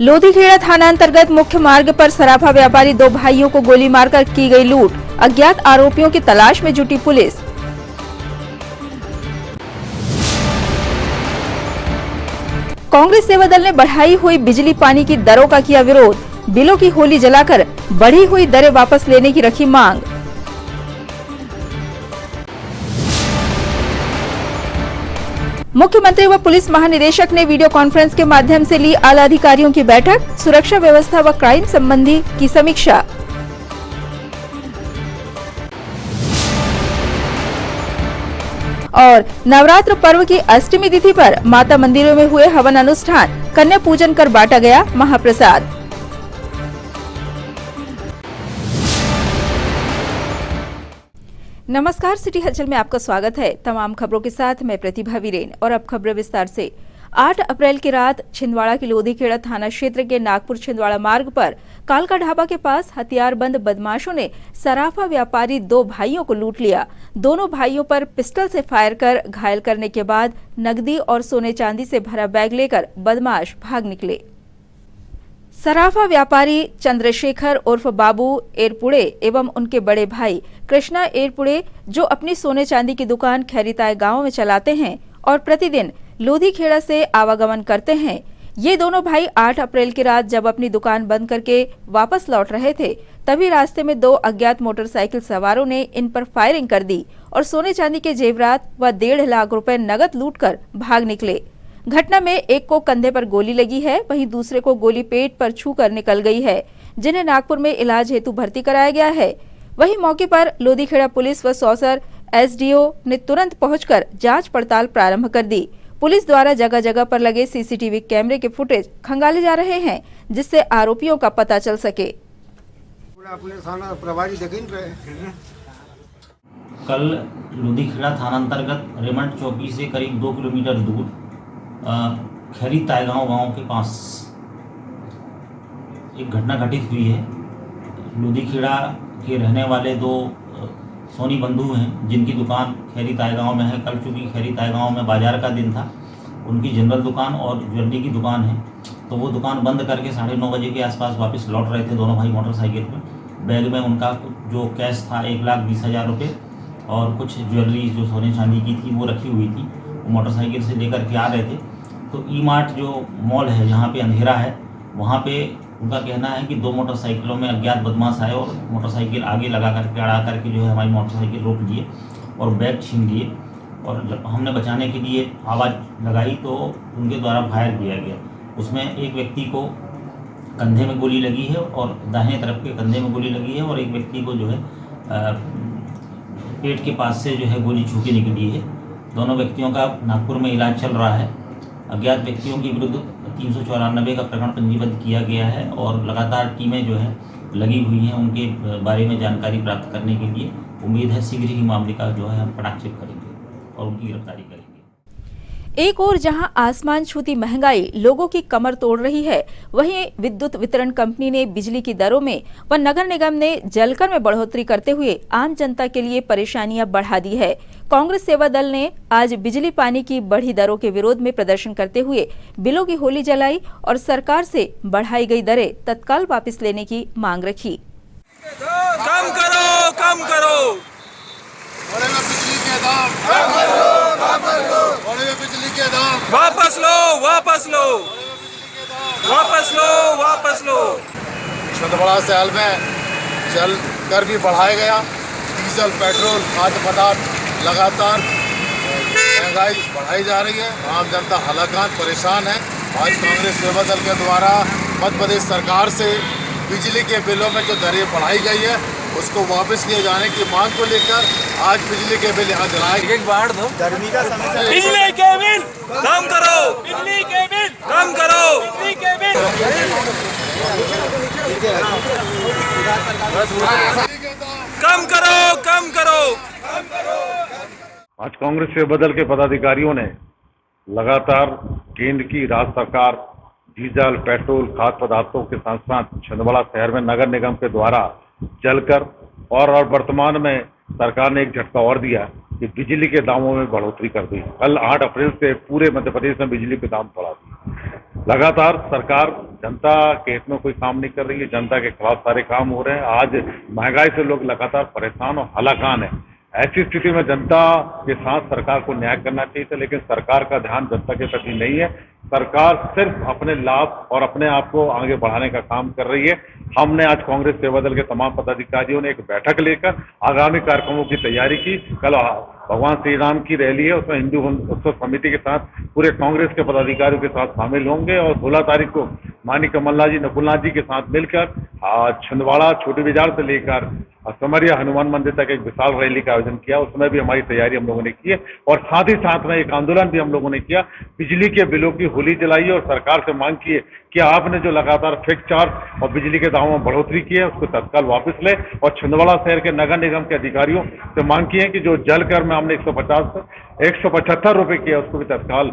लोधीखेड़ा थाना अंतर्गत मुख्य मार्ग पर सराफा व्यापारी दो भाइयों को गोली मारकर की गई लूट। अज्ञात आरोपियों की तलाश में जुटी पुलिस। कांग्रेस सेवा दल ने बढ़ाई हुई बिजली पानी की दरों का किया विरोध। बिलों की होली जलाकर बढ़ी हुई दरें वापस लेने की रखी मांग। मुख्यमंत्री व पुलिस महानिदेशक ने वीडियो कॉन्फ्रेंस के माध्यम से ली आला अधिकारियों की बैठक। सुरक्षा व्यवस्था व क्राइम संबंधी की समीक्षा। और नवरात्र पर्व की अष्टमी तिथि पर माता मंदिरों में हुए हवन अनुष्ठान। कन्या पूजन कर बांटा गया महाप्रसाद। नमस्कार, सिटी हलचल में आपका स्वागत है। तमाम खबरों के साथ मैं प्रतिभा वीरेन और अब खबरें विस्तार से। 8 अप्रैल की रात छिंदवाड़ा के लोधीखेड़ा थाना क्षेत्र के नागपुर छिंदवाड़ा मार्ग पर कालका ढाबा के पास हथियारबंद बदमाशों ने सराफा व्यापारी दो भाइयों को लूट लिया। दोनों भाइयों पर पिस्टल से फायर कर घायल करने के बाद नकदी और सोने चांदी से भरा बैग लेकर बदमाश भाग निकले। सराफा व्यापारी चंद्रशेखर उर्फ बाबू एरपुड़े एवं उनके बड़े भाई कृष्णा एरपुड़े, जो अपनी सोने चांदी की दुकान खैरीताय गांव में चलाते हैं और प्रतिदिन लोधीखेड़ा से आवागमन करते हैं, ये दोनों भाई 8 अप्रैल की रात जब अपनी दुकान बंद करके वापस लौट रहे थे, तभी रास्ते में दो अज्ञात मोटरसाइकिल सवारों ने इन पर फायरिंग कर दी और सोने चांदी के जेवरात व 1.5 लाख रुपए नकद लूटकर भाग निकले। घटना में एक को कंधे पर गोली लगी है, वहीं दूसरे को गोली पेट पर छूकर निकल गई है, जिन्हें नागपुर में इलाज हेतु भर्ती कराया गया है। वहीं मौके पर लोधीखेड़ा पुलिस व सौसर एसडीओ ने तुरंत पहुंचकर जांच पड़ताल प्रारंभ कर दी। पुलिस द्वारा जगह जगह पर लगे सीसीटीवी कैमरे के फुटेज खंगाले जा रहे हैं, जिससे आरोपियों का पता चल सके। कल लोधीखेड़ा थाना अंतर्गत रेमंड चौकी से करीब 2 किलोमीटर दूर खैरीताय गांव के पास एक घटना घटित हुई है। लोधीखेड़ा के रहने वाले दो सोनी बंधु हैं, जिनकी दुकान खैरीताय गांव में है। कल चूँकि खैरीताय गांव में बाजार का दिन था, उनकी जनरल दुकान और ज्वेलरी की दुकान है, तो वो दुकान बंद करके 9:30 बजे के आसपास वापस लौट रहे थे दोनों भाई मोटरसाइकिल पर। बैग में उनका जो कैश था 1,20,000 रुपये और कुछ ज्वेलरी जो सोने चांदी की थी वो रखी हुई थी। वो मोटरसाइकिल से लेकर के आ रहे थे, तो ई मार्ट जो मॉल है जहाँ पे अंधेरा है, वहाँ पे उनका कहना है कि 2 मोटरसाइकिलों में अज्ञात बदमाश आए और मोटरसाइकिल आगे लगा करके अड़ा करके जो है हमारी मोटरसाइकिल रोक लिए और बैग छीन लिए। और जब हमने बचाने के लिए आवाज़ लगाई तो उनके द्वारा फायर किया गया। उसमें एक व्यक्ति को कंधे में गोली लगी है और दाहिने तरफ के कंधे में गोली लगी है और एक व्यक्ति को जो है पेट के पास से जो है गोली छू के निकली है। दोनों व्यक्तियों का नागपुर में इलाज चल रहा है। अज्ञात व्यक्तियों के विरुद्ध 394 का प्रकरण पंजीबद्ध किया गया है और लगातार टीमें जो है लगी हुई हैं उनके बारे में जानकारी प्राप्त करने के लिए। उम्मीद है शीघ्र ही मामले का जो है हम पटाक्षेप करेंगे और उनकी गिरफ्तारी करेंगे। एक ओर जहां आसमान छूती महंगाई लोगों की कमर तोड़ रही है, वहीं विद्युत वितरण कंपनी ने बिजली की दरों में व नगर निगम ने जलकर में बढ़ोतरी करते हुए आम जनता के लिए परेशानियां बढ़ा दी है। कांग्रेस सेवा दल ने आज बिजली पानी की बढ़ी दरों के विरोध में प्रदर्शन करते हुए बिलों की होली जलाई और सरकार से बढ़ाई गई दरें तत्काल वापस लेने की मांग रखी। कम करो, कम करो, बिजली के दाम बिजली के दाम वापस लो, वापस लो, वापस लो, वापस लो। छिंदवाड़ा शहर में जल कर भी बढ़ाया गया। डीजल, पेट्रोल, खाद्य पदार्थ लगातार महंगाई बढ़ाई जा रही है। आम जनता हलाकान परेशान है। आज कांग्रेस सेवा दल के द्वारा मध्य प्रदेश सरकार से बिजली के बिलों में जो दरें बढ़ाई गई है उसको वापस लिए जाने की मांग को लेकर आज बिजली के बिल यहाँ जलाए। एक बार दो, गर्मी का समय, बिजली के बिल कम करो, बिजली के बिल कम करो, बिजली के बिल कम करो, कम करो। आज कांग्रेस सेवा दल के पदाधिकारियों ने लगातार केंद्र की राज्य सरकार डीजल, पेट्रोल, खाद्य पदार्थों के साथ साथ छिंदवाड़ा शहर में नगर निगम के द्वारा जलकर और वर्तमान में सरकार ने एक झटका और दिया कि बिजली के दामों में बढ़ोतरी कर दी। कल 8 अप्रैल से पूरे मध्य प्रदेश में बिजली के दाम बढ़ा दिए। लगातार सरकार जनता के हित में कोई काम नहीं कर रही है, जनता के खिलाफ सारे काम हो रहे हैं। आज महंगाई से लोग लगातार परेशान और हलाकान है। ऐसी स्थिति में जनता के साथ सरकार को न्याय करना चाहिए था, लेकिन सरकार का ध्यान जनता के प्रति नहीं है। सरकार सिर्फ अपने लाभ और अपने आप को आगे बढ़ाने का काम कर रही है। हमने आज कांग्रेस सेवा दल के तमाम पदाधिकारियों ने एक बैठक लेकर आगामी कार्यक्रमों की तैयारी की। कल भगवान श्री राम की रैली है, उसमें हिंदू उत्सव समिति के साथ पूरे कांग्रेस के पदाधिकारियों के साथ शामिल होंगे और 16 तारीख को माननीय कमलनाथ जी, नकुलनाथ जी के साथ मिलकर छिंदवाड़ा, छोटी बाजार से लेकर समरिया हनुमान मंदिर तक एक विशाल रैली का आयोजन किया। उसमें भी हमारी तैयारी हम लोगों ने की है और साथ ही साथ में एक आंदोलन भी हम लोगों ने किया। बिजली के बिलों की होली जलाई और सरकार से मांग की है कि आपने जो लगातार फिक्स चार्ज और बिजली के दामों में बढ़ोतरी की है उसको तत्काल वापस ले, और छिंदवाड़ा शहर के नगर निगम के अधिकारियों से मांग की है कि जो जल कर में हमने 150 से 175 रुपए किया उसको भी तत्काल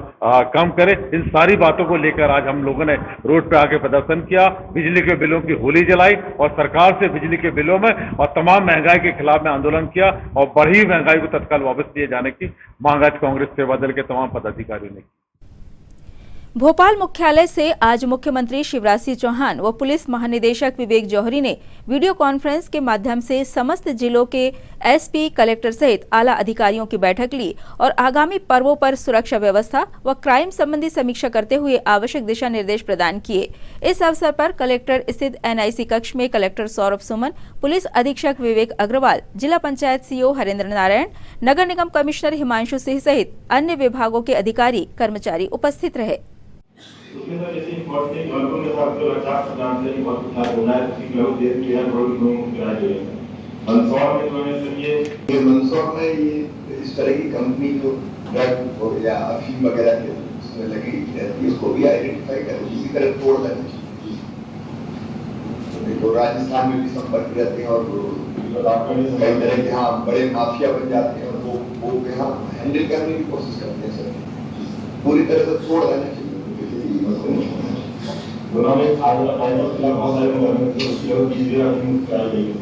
कम करे। इन सारी बातों को लेकर आज हम लोगों ने रोड पे आके प्रदर्शन किया, बिजली के बिलों की होली जलाई और सरकार से बिजली के बिलों में और तमाम महंगाई के खिलाफ में आंदोलन किया और बढ़ी महंगाई को तत्काल वापस लिए जाने की मांग आज कांग्रेस सेवा दल के तमाम पदाधिकारियों ने की। भोपाल मुख्यालय से आज मुख्यमंत्री शिवराज सिंह चौहान व पुलिस महानिदेशक विवेक जौहरी ने वीडियो कॉन्फ्रेंस के माध्यम से समस्त जिलों के एसपी, कलेक्टर सहित आला अधिकारियों की बैठक ली और आगामी पर्वों पर सुरक्षा व्यवस्था व क्राइम संबंधी समीक्षा करते हुए आवश्यक दिशा निर्देश प्रदान किए। इस अवसर पर कलेक्टर स्थित एनआईसी कक्ष में कलेक्टर सौरभ सुमन, पुलिस अधीक्षक विवेक अग्रवाल, जिला पंचायत सीओ हरेंद्र नारायण, नगर निगम कमिश्नर हिमांशु सिंह सहित अन्य विभागों के अधिकारी कर्मचारी उपस्थित रहे। उसमें तो जैसे बहुत से वर्गों के साथ जो रक्षा प्रदान से बहुत कुछ होना है, उसी के देश के हर वर्ग को कराया जाएगा। मंदसौर में जो है ये मंदसौर में ये इस तरह की कंपनी जो ड्रग हो या अफीम वगैरह के उसमें लगी रहती है, उसको भी आइडेंटिफाई करें, इसी तरह तोड़ देना चाहिए। तो राजस्थान में भी संपर्क रहते हैं और कई तरह के यहाँ बड़े माफिया बन जाते हैं और वो यहाँ हैंडल करने की कोशिश करते हैं। सर पूरी तरह से तोड़ देना चाहिए। उन्होंने बहुत सारे चीजें कराई गई है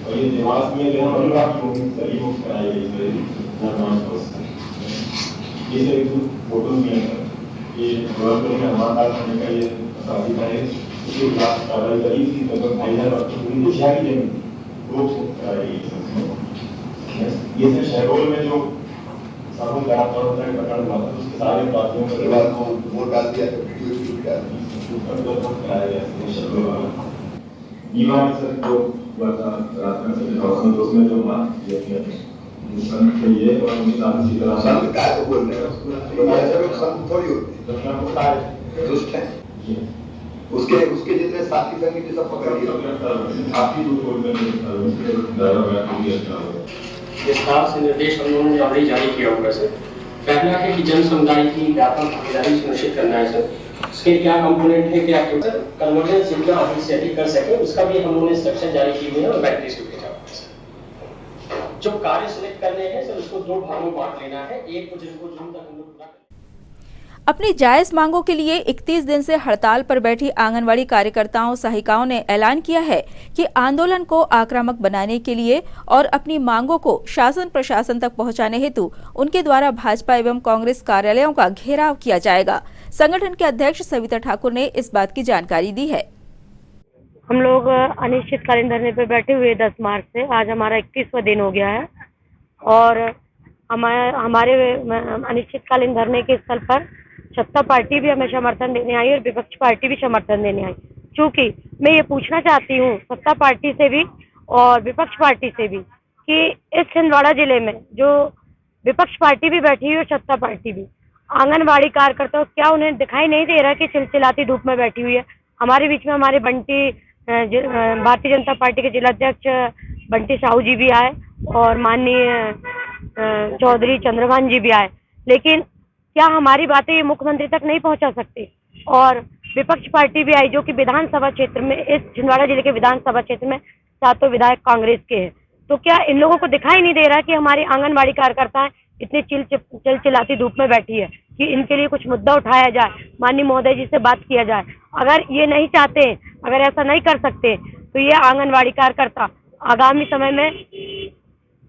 और ये देवास में जो सही मुक्त कराई गई है। ये फोटो भी है ये में हमारा करने का ये साजिश है, इसके खिलाफ कार्रवाई करी थी। लगभग 2000 की रोक कराई गई। ये सिर्फ शहडोल में जो साबुन पकड़ हुआ था उसके सारे बातों के बाद वो डाल दिया तो वीडियो भी डाल दी कराया गया। ईवा में सर जो हुआ था रात में सभी हाउस में उसमें जो मार्क किया गया है ये और उनके साथ इसी तरह संत का तो बोल रहे हैं सर संत थोड़ी होती है दुष्ट है उसके जितने साथी संगी सब पकड़ लिए काफी दूर बोल रहे हैं। विस्तार से निर्देश हम लोगों ने ऑलरेडी जारी किया हुआ है सर। पहला है कि जन समुदाय की व्यापक भागीदारी सुनिश्चित करना है सर। इसके क्या कंपोनेंट है, क्या कन्वर्जन सुविधा ऑफिस सेटिंग कर सके, उसका भी हम लोगों ने इंस्ट्रक्शन जारी किए हुए हैं और बैटरी से भेजा हुआ है सर। जो कार्य सिलेक्ट करने हैं सर उसको 2 भागों में बांट लेना है। एक को जिनको जून तक हम लोग पूरा अपनी जायज मांगों के लिए 31 दिन से हड़ताल पर बैठी आंगनवाड़ी कार्यकर्ताओं सहायिकाओं ने ऐलान किया है कि आंदोलन को आक्रामक बनाने के लिए और अपनी मांगों को शासन प्रशासन तक पहुंचाने हेतु उनके द्वारा भाजपा एवं कांग्रेस कार्यालयों का घेराव किया जाएगा। संगठन के अध्यक्ष सविता ठाकुर ने इस बात की जानकारी दी है। हम लोग अनिश्चितकालीन धरने पर बैठे हुए 10 मार्च से आज हमारा 31वां दिन हो गया है और हमारे अनिश्चितकालीन धरने के स्थल पर सत्ता पार्टी भी हमें समर्थन देने आई और विपक्ष पार्टी भी समर्थन देने आई। क्योंकि मैं ये पूछना चाहती हूँ सत्ता पार्टी से भी और विपक्ष पार्टी से भी कि इस छिंदवाड़ा जिले में जो विपक्ष पार्टी भी बैठी हुई और सत्ता पार्टी भी, आंगनबाड़ी कार्यकर्ता क्या उन्हें दिखाई नहीं दे रहा कि चिलचिलाती धूप में बैठी हुई है। हमारे बीच में हमारे बंटी भारतीय जनता पार्टी के जिलाध्यक्ष बंटी साहू जी भी आए और माननीय चौधरी चंद्रभान जी भी आए, लेकिन क्या हमारी बातें ये मुख्यमंत्री तक नहीं पहुंचा सकते। और विपक्ष पार्टी भी आई जो कि विधानसभा क्षेत्र में, इस छिंदवाड़ा जिले के विधानसभा क्षेत्र में 7 विधायक कांग्रेस के हैं। तो क्या इन लोगों को दिखाई नहीं दे रहा कि हमारी आंगनबाड़ी कार्यकर्ताएं इतनी चिलचिलाती धूप में बैठी है कि इनके लिए कुछ मुद्दा उठाया जाए, माननीय महोदय जी से बात किया जाए। अगर ये नहीं चाहते, अगर ऐसा नहीं कर सकते तो ये आंगनबाड़ी कार्यकर्ता आगामी समय में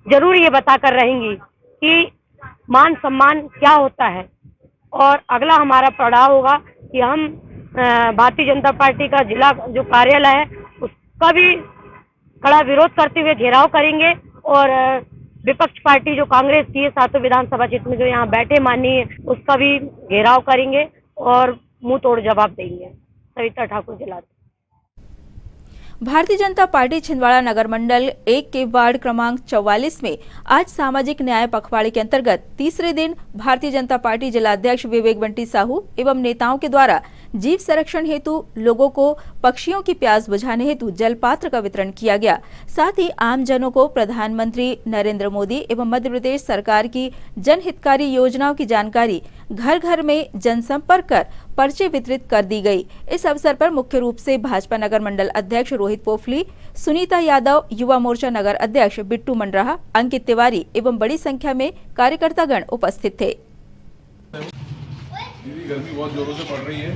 जरूर ये बताकर रहेंगी कि मान सम्मान क्या होता है। और अगला हमारा पड़ाव होगा कि हम भारतीय जनता पार्टी का जिला जो कार्यालय है उसका भी कड़ा विरोध करते हुए घेराव करेंगे और विपक्ष पार्टी जो कांग्रेस की है सातों विधानसभा क्षेत्र में जो यहाँ बैठे माननीय उसका भी घेराव करेंगे और मुंह तोड़ जवाब देंगे। सविता ठाकुर जिला। भारतीय जनता पार्टी छिंदवाड़ा नगर मंडल 1 के वार्ड क्रमांक 44 में आज सामाजिक न्याय पखवाड़े के अंतर्गत तीसरे दिन भारतीय जनता पार्टी जिला अध्यक्ष विवेक बंटी साहू एवं नेताओं के द्वारा जीव संरक्षण हेतु लोगों को पक्षियों की प्यास बुझाने हेतु जलपात्र का वितरण किया गया। साथ ही आम जनों को प्रधानमंत्री नरेंद्र मोदी एवं मध्य प्रदेश सरकार की जनहितकारी योजनाओं की जानकारी घर घर में जनसंपर्क कर पर्चे वितरित कर दी गई। इस अवसर पर मुख्य रूप से भाजपा नगर मंडल अध्यक्ष रोहित पोफली, सुनीता यादव, युवा मोर्चा नगर अध्यक्ष बिट्टू मंडराहा, अंकित तिवारी एवं बड़ी संख्या में कार्यकर्तागण उपस्थित थे। दीदी गर्मी बहुत जोरों से पड़ रही है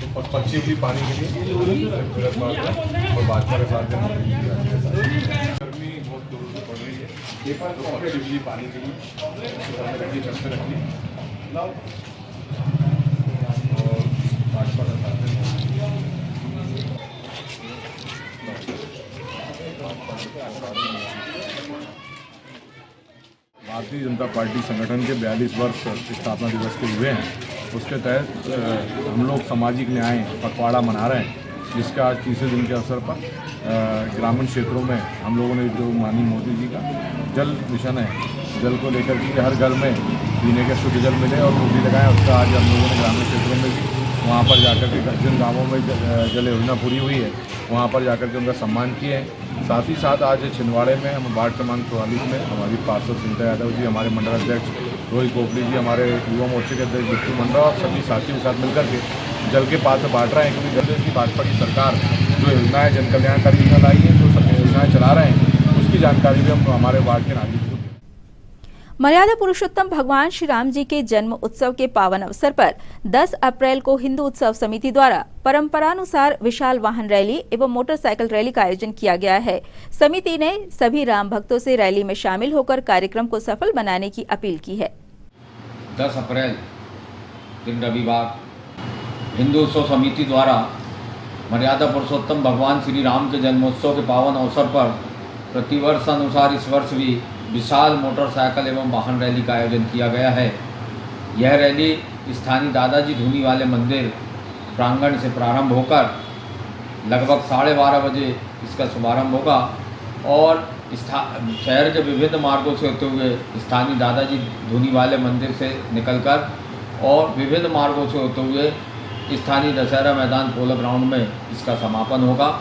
तो पक्षी भी पानी के लिए और भाजपा के साथ गर्मी बहुत जोरों से पड़ रही है तो बिजली पानी के लिए करते रखिए और भाजपा का साथ भारतीय जनता पार्टी संगठन के 42 वर्ष स्थापना दिवस के हुए हैं। उसके तहत हम लोग सामाजिक न्याय पखवाड़ा मना रहे हैं, जिसका आज तीसरे दिन के अवसर पर ग्रामीण क्षेत्रों में हम लोगों ने जो माननीय मोदी जी का जल मिशन है, जल को लेकर के हर घर में पीने के शुद्ध जल मिले और मूर्ति लगाएं, उसका आज हम लोगों ने ग्रामीण क्षेत्रों में भी वहाँ पर जाकर के जिन गाँवों में जल योजना पूरी हुई है वहाँ पर जाकर के उनका सम्मान किए हैं। साथ ही साथ आज छिंदवाड़े में हम वार्ड क्रमांक 44 में हमारी पार्षद सुनीता यादव जी, हमारे मंडल अध्यक्ष रोहित पोफली जी, हमारे युवा मोर्चे के अध्यक्ष बिट्टू मंडराहा और सभी साथियों के साथ मिलकर के जल के पात्र बांट रहे हैं, क्योंकि प्रदेश की भाजपा की सरकार जो योजनाएं जन कल्याणकारी योजना लाई है, जो सब योजनाएं चला रहे हैं, उसकी जानकारी भी हम हमारे वार्ड के नागरिक। मर्यादा पुरुषोत्तम भगवान श्री राम जी के जन्म उत्सव के पावन अवसर पर 10 अप्रैल को हिंदू उत्सव समिति द्वारा परंपरानुसार विशाल वाहन रैली एवं मोटरसाइकिल रैली का आयोजन किया गया है। समिति ने सभी राम भक्तों से रैली में शामिल होकर कार्यक्रम को सफल बनाने की अपील की है। 10 अप्रैल दिन रविवार हिंदू उत्सव समिति द्वारा मर्यादा पुरुषोत्तम भगवान श्री राम के जन्मोत्सव के पावन अवसर पर प्रतिवर्ष अनुसार इस वर्ष भी विशाल मोटरसाइकिल एवं वाहन रैली का आयोजन किया गया है। यह रैली स्थानीय दादाजी धूनी वाले मंदिर प्रांगण से प्रारंभ होकर लगभग 12:30 बजे इसका शुभारंभ होगा और शहर के विभिन्न मार्गों से होते हुए स्थानीय दादाजी धूनी वाले मंदिर से निकलकर और विभिन्न मार्गों से होते हुए स्थानीय दशहरा मैदान पोलो ग्राउंड में इसका समापन होगा।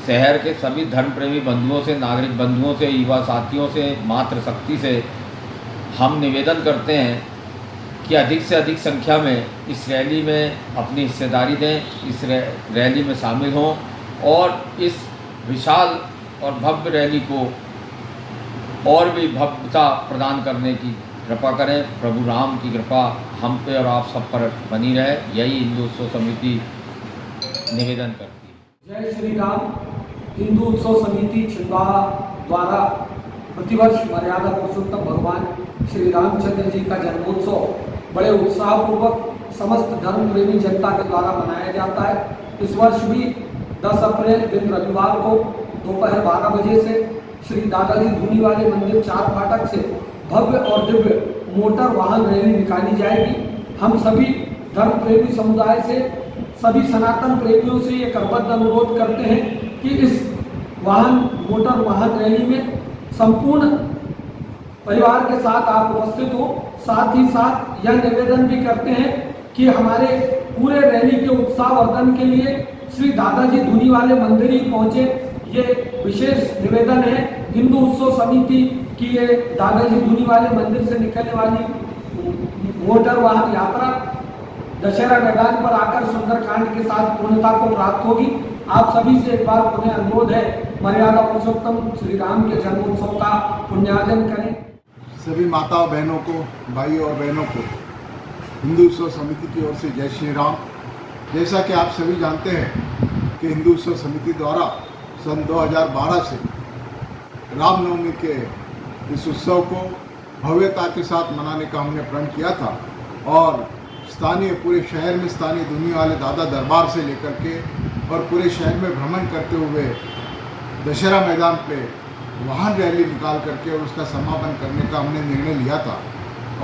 शहर के सभी धर्म प्रेमी बंधुओं से, नागरिक बंधुओं से, युवा साथियों से, मातृशक्ति से हम निवेदन करते हैं कि अधिक से अधिक संख्या में इस रैली में अपनी हिस्सेदारी दें, इस रैली में शामिल हों और इस विशाल और भव्य रैली को और भी भव्यता प्रदान करने की कृपा करें। प्रभु राम की कृपा हम पे और आप सब पर बनी रहे, यही हिंदू उत्सव समिति निवेदन करती है। जय श्री राम। हिंदू उत्सव समिति छिंदवाड़ा द्वारा प्रतिवर्ष मर्यादा पुरुषोत्तम भगवान श्री रामचंद्र जी का जन्मोत्सव बड़े उत्साहपूर्वक समस्त धर्म प्रेमी जनता के द्वारा मनाया जाता है। इस वर्ष भी 10 अप्रैल दिन रविवार को दोपहर 12 बजे से श्री दादाजी धूनी वाले मंदिर 4 फाटक से भव्य और दिव्य मोटर वाहन रैली निकाली जाएगी। हम सभी धर्म प्रेमी समुदाय से, सभी सनातन प्रेमियों से ये करबद्ध अनुरोध करते हैं कि इस मोटर वाहन रैली में संपूर्ण परिवार के साथ आप उपस्थित हो। साथ ही साथ यह निवेदन भी करते हैं कि हमारे पूरे रैली के उत्साहवर्धन के लिए श्री दादाजी धूनी वाले मंदिर ही पहुँचे, ये विशेष निवेदन है। हिंदू उत्सव समिति की ये दादाजी धूनी वाले मंदिर से निकलने वाली मोटर वाहन यात्रा दशहरा मैदान पर आकर सुंदरकांड के साथ पूर्णता को प्राप्त होगी। आप सभी से एक बार पुनः अनुरोध है, मर्यादा पुरुषोत्तम श्री राम के जन्मोत्सव का पुण्यार्जन करें। सभी माताओं बहनों को, भाइयों और बहनों को हिंदू उत्सव समिति की ओर से जय श्री राम। जैसा कि आप सभी जानते हैं कि हिंदू उत्सव समिति द्वारा सन 2012 से रामनवमी के इस उत्सव को भव्यता के साथ मनाने का हमने प्रण किया था और स्थानीय पूरे शहर में स्थानीय दुनिया वाले दादा दरबार से लेकर के और पूरे शहर में भ्रमण करते हुए दशहरा मैदान पे वाहन रैली निकाल करके और उसका समापन करने का हमने निर्णय लिया था।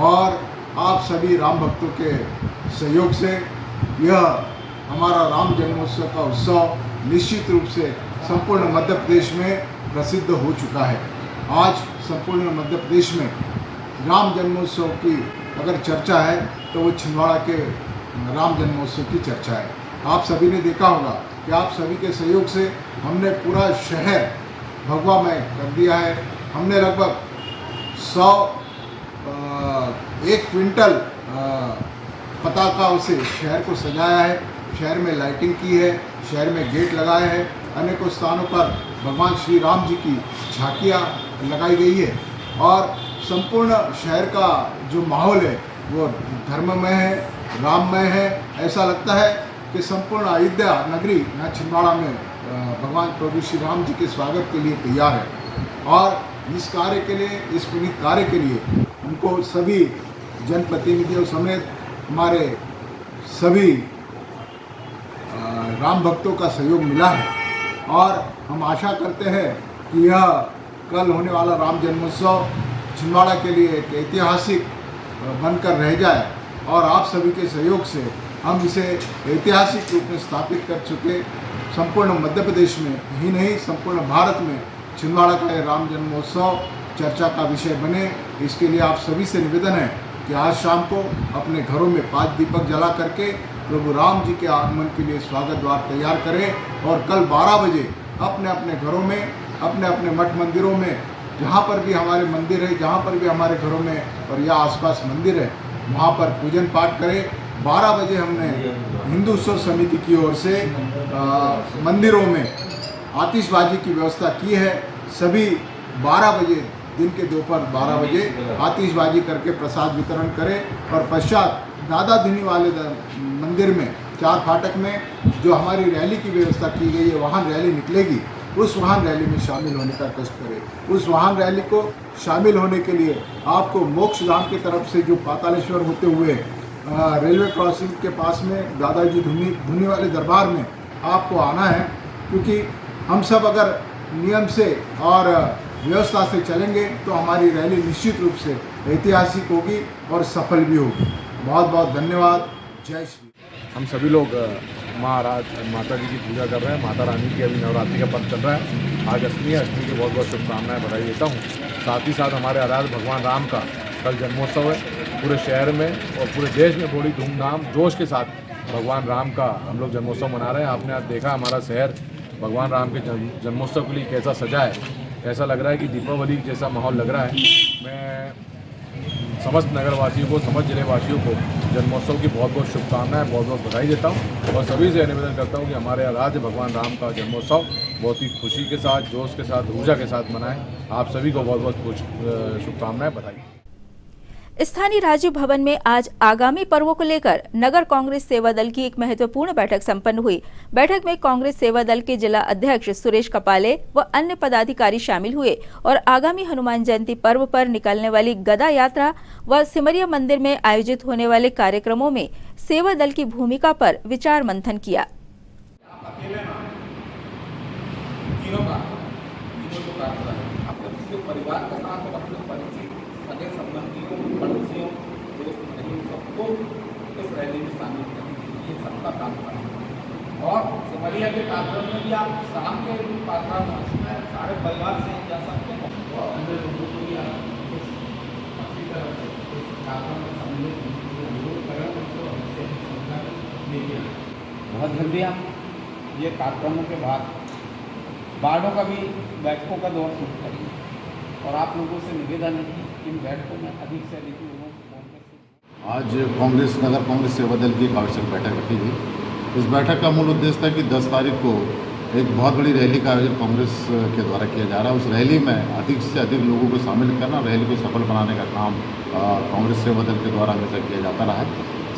और आप सभी राम भक्तों के सहयोग से यह हमारा राम जन्मोत्सव का उत्सव निश्चित रूप से संपूर्ण मध्य प्रदेश में प्रसिद्ध हो चुका है। आज संपूर्ण मध्य प्रदेश में राम जन्मोत्सव की अगर चर्चा है तो वो छिंदवाड़ा के राम जन्मोत्सव की चर्चा है। आप सभी ने देखा होगा कि आप सभी के सहयोग से हमने पूरा शहर भगवामय कर दिया है। हमने लगभग 1 क्विंटल पताकाओं से शहर को सजाया है, शहर में लाइटिंग की है, शहर में गेट लगाए हैं, अनेकों स्थानों पर भगवान श्री राम जी की झांकियाँ लगाई गई है और संपूर्ण शहर का जो माहौल है वो धर्ममय है, राममय है। ऐसा लगता है कि संपूर्ण अयोध्या नगरी यहाँ छिंदवाड़ा में भगवान प्रभु श्री राम जी के स्वागत के लिए तैयार है। और इस कार्य के लिए, इस पुनीत कार्य के लिए उनको सभी जनप्रतिनिधियों समेत हमारे सभी राम भक्तों का सहयोग मिला है और हम आशा करते हैं कि यह कल होने वाला राम जन्मोत्सव छिंदवाड़ा के लिए एक ऐतिहासिक बनकर रह जाए और आप सभी के सहयोग से हम इसे ऐतिहासिक रूप में स्थापित कर चुके संपूर्ण मध्य प्रदेश में ही नहीं संपूर्ण भारत में छिंदवाड़ा का यह राम जन्मोत्सव चर्चा का विषय बने। इसके लिए आप सभी से निवेदन है कि आज शाम को अपने घरों में 5 दीपक जला करके प्रभु राम जी के आगमन के लिए स्वागत द्वार तैयार करें और कल 12 बजे अपने अपने घरों में, अपने अपने मठ मंदिरों में, जहाँ पर भी हमारे मंदिर है, जहाँ पर भी हमारे घरों में और या आसपास मंदिर है, वहाँ पर पूजन पाठ करें। 12 बजे हमने हिंदू उत्सव समिति की ओर से मंदिरों में आतिशबाजी की व्यवस्था की है। सभी 12 बजे दिन के दोपहर 12 बजे आतिशबाजी करके प्रसाद वितरण करें और पश्चात दादा धीनी वाले मंदिर में 4 फाटक में जो हमारी रैली की व्यवस्था की गई है, वाहन रैली निकलेगी, उस वाहन रैली में शामिल होने का कष्ट करें। उस वाहन रैली को शामिल होने के लिए आपको मोक्ष धाम की तरफ से जो पातालेश्वर होते हुए रेलवे क्रॉसिंग के पास में दादाजी धुनी वाले दरबार में आपको आना है, क्योंकि हम सब अगर नियम से और व्यवस्था से चलेंगे तो हमारी रैली निश्चित रूप से ऐतिहासिक होगी और सफल भी होगी। बहुत बहुत धन्यवाद। जय श्री। हम सभी लोग माता जी की पूजा कर रहे हैं। माता रानी की अभी नवरात्रि का पर्व चल रहा है। आज अष्टमी की बहुत बहुत शुभकामनाएं बधाई देता हूँ। साथ ही साथ हमारे आराध्य भगवान राम का कल जन्मोत्सव है। पूरे शहर में और पूरे देश में बड़ी धूमधाम जोश के साथ भगवान राम का हम लोग जन्मोत्सव मना रहे हैं। आपने आज देखा हमारा शहर भगवान राम के जन्मोत्सव के लिए कैसा सजा है। ऐसा लग रहा है कि दीपावली जैसा माहौल लग रहा है। मैं समस्त नगरवासियों को, समस्त जिले वासियों को जन्मोत्सव की बहुत बहुत शुभकामनाएं, बहुत बहुत बधाई देता हूं और सभी से निवेदन करता हूं कि हमारे आराध्य भगवान राम का जन्मोत्सव बहुत ही खुशी के साथ, जोश के साथ, ऊर्जा के साथ मनाएं। आप सभी को बहुत बहुत शुभकामनाएं, बधाई। स्थानीय राजीव भवन में आज आगामी पर्वों को लेकर नगर कांग्रेस सेवा दल की एक महत्वपूर्ण बैठक संपन्न हुई। बैठक में कांग्रेस सेवा दल के जिला अध्यक्ष सुरेश कपाले व अन्य पदाधिकारी शामिल हुए और आगामी हनुमान जयंती पर्व पर निकलने वाली गदा यात्रा व सिमरिया मंदिर में आयोजित होने वाले कार्यक्रमों में सेवा दल की भूमिका पर विचार मंथन किया। पड़ोसियों, दोस्त नहीं, सबको इस रैली में शामिल करेंगे। ये सबका काम करें और सिमरिया के कार्यक्रम में भी आप शाम के कार्यक्रम सारे परिवार से जा सकते हैं और अन्य लोगों को भी आप अच्छी तरह से इस कार्यक्रम में सम्मिलित अनुरोध करें। बहुत जल्दी हम ये कार्यक्रमों के बाद वार्डों का भी बैठकों का दौर शुरू करेंगे और आप लोगों से निवेदन है कि इन बैठकों में अधिक से अधिक लोगों को। आज कांग्रेस नगर कांग्रेस सेवा दल की एक आवश्यक बैठक रखी गई। इस बैठक का मूल उद्देश्य था कि 10 तारीख को एक बहुत बड़ी रैली का आयोजन कांग्रेस के द्वारा किया जा रहा है। उस रैली में अधिक से अधिक लोगों को शामिल करना, रैली को सफल बनाने का काम कांग्रेस सेवा दल के द्वारा हमेशा किया जाता रहा है।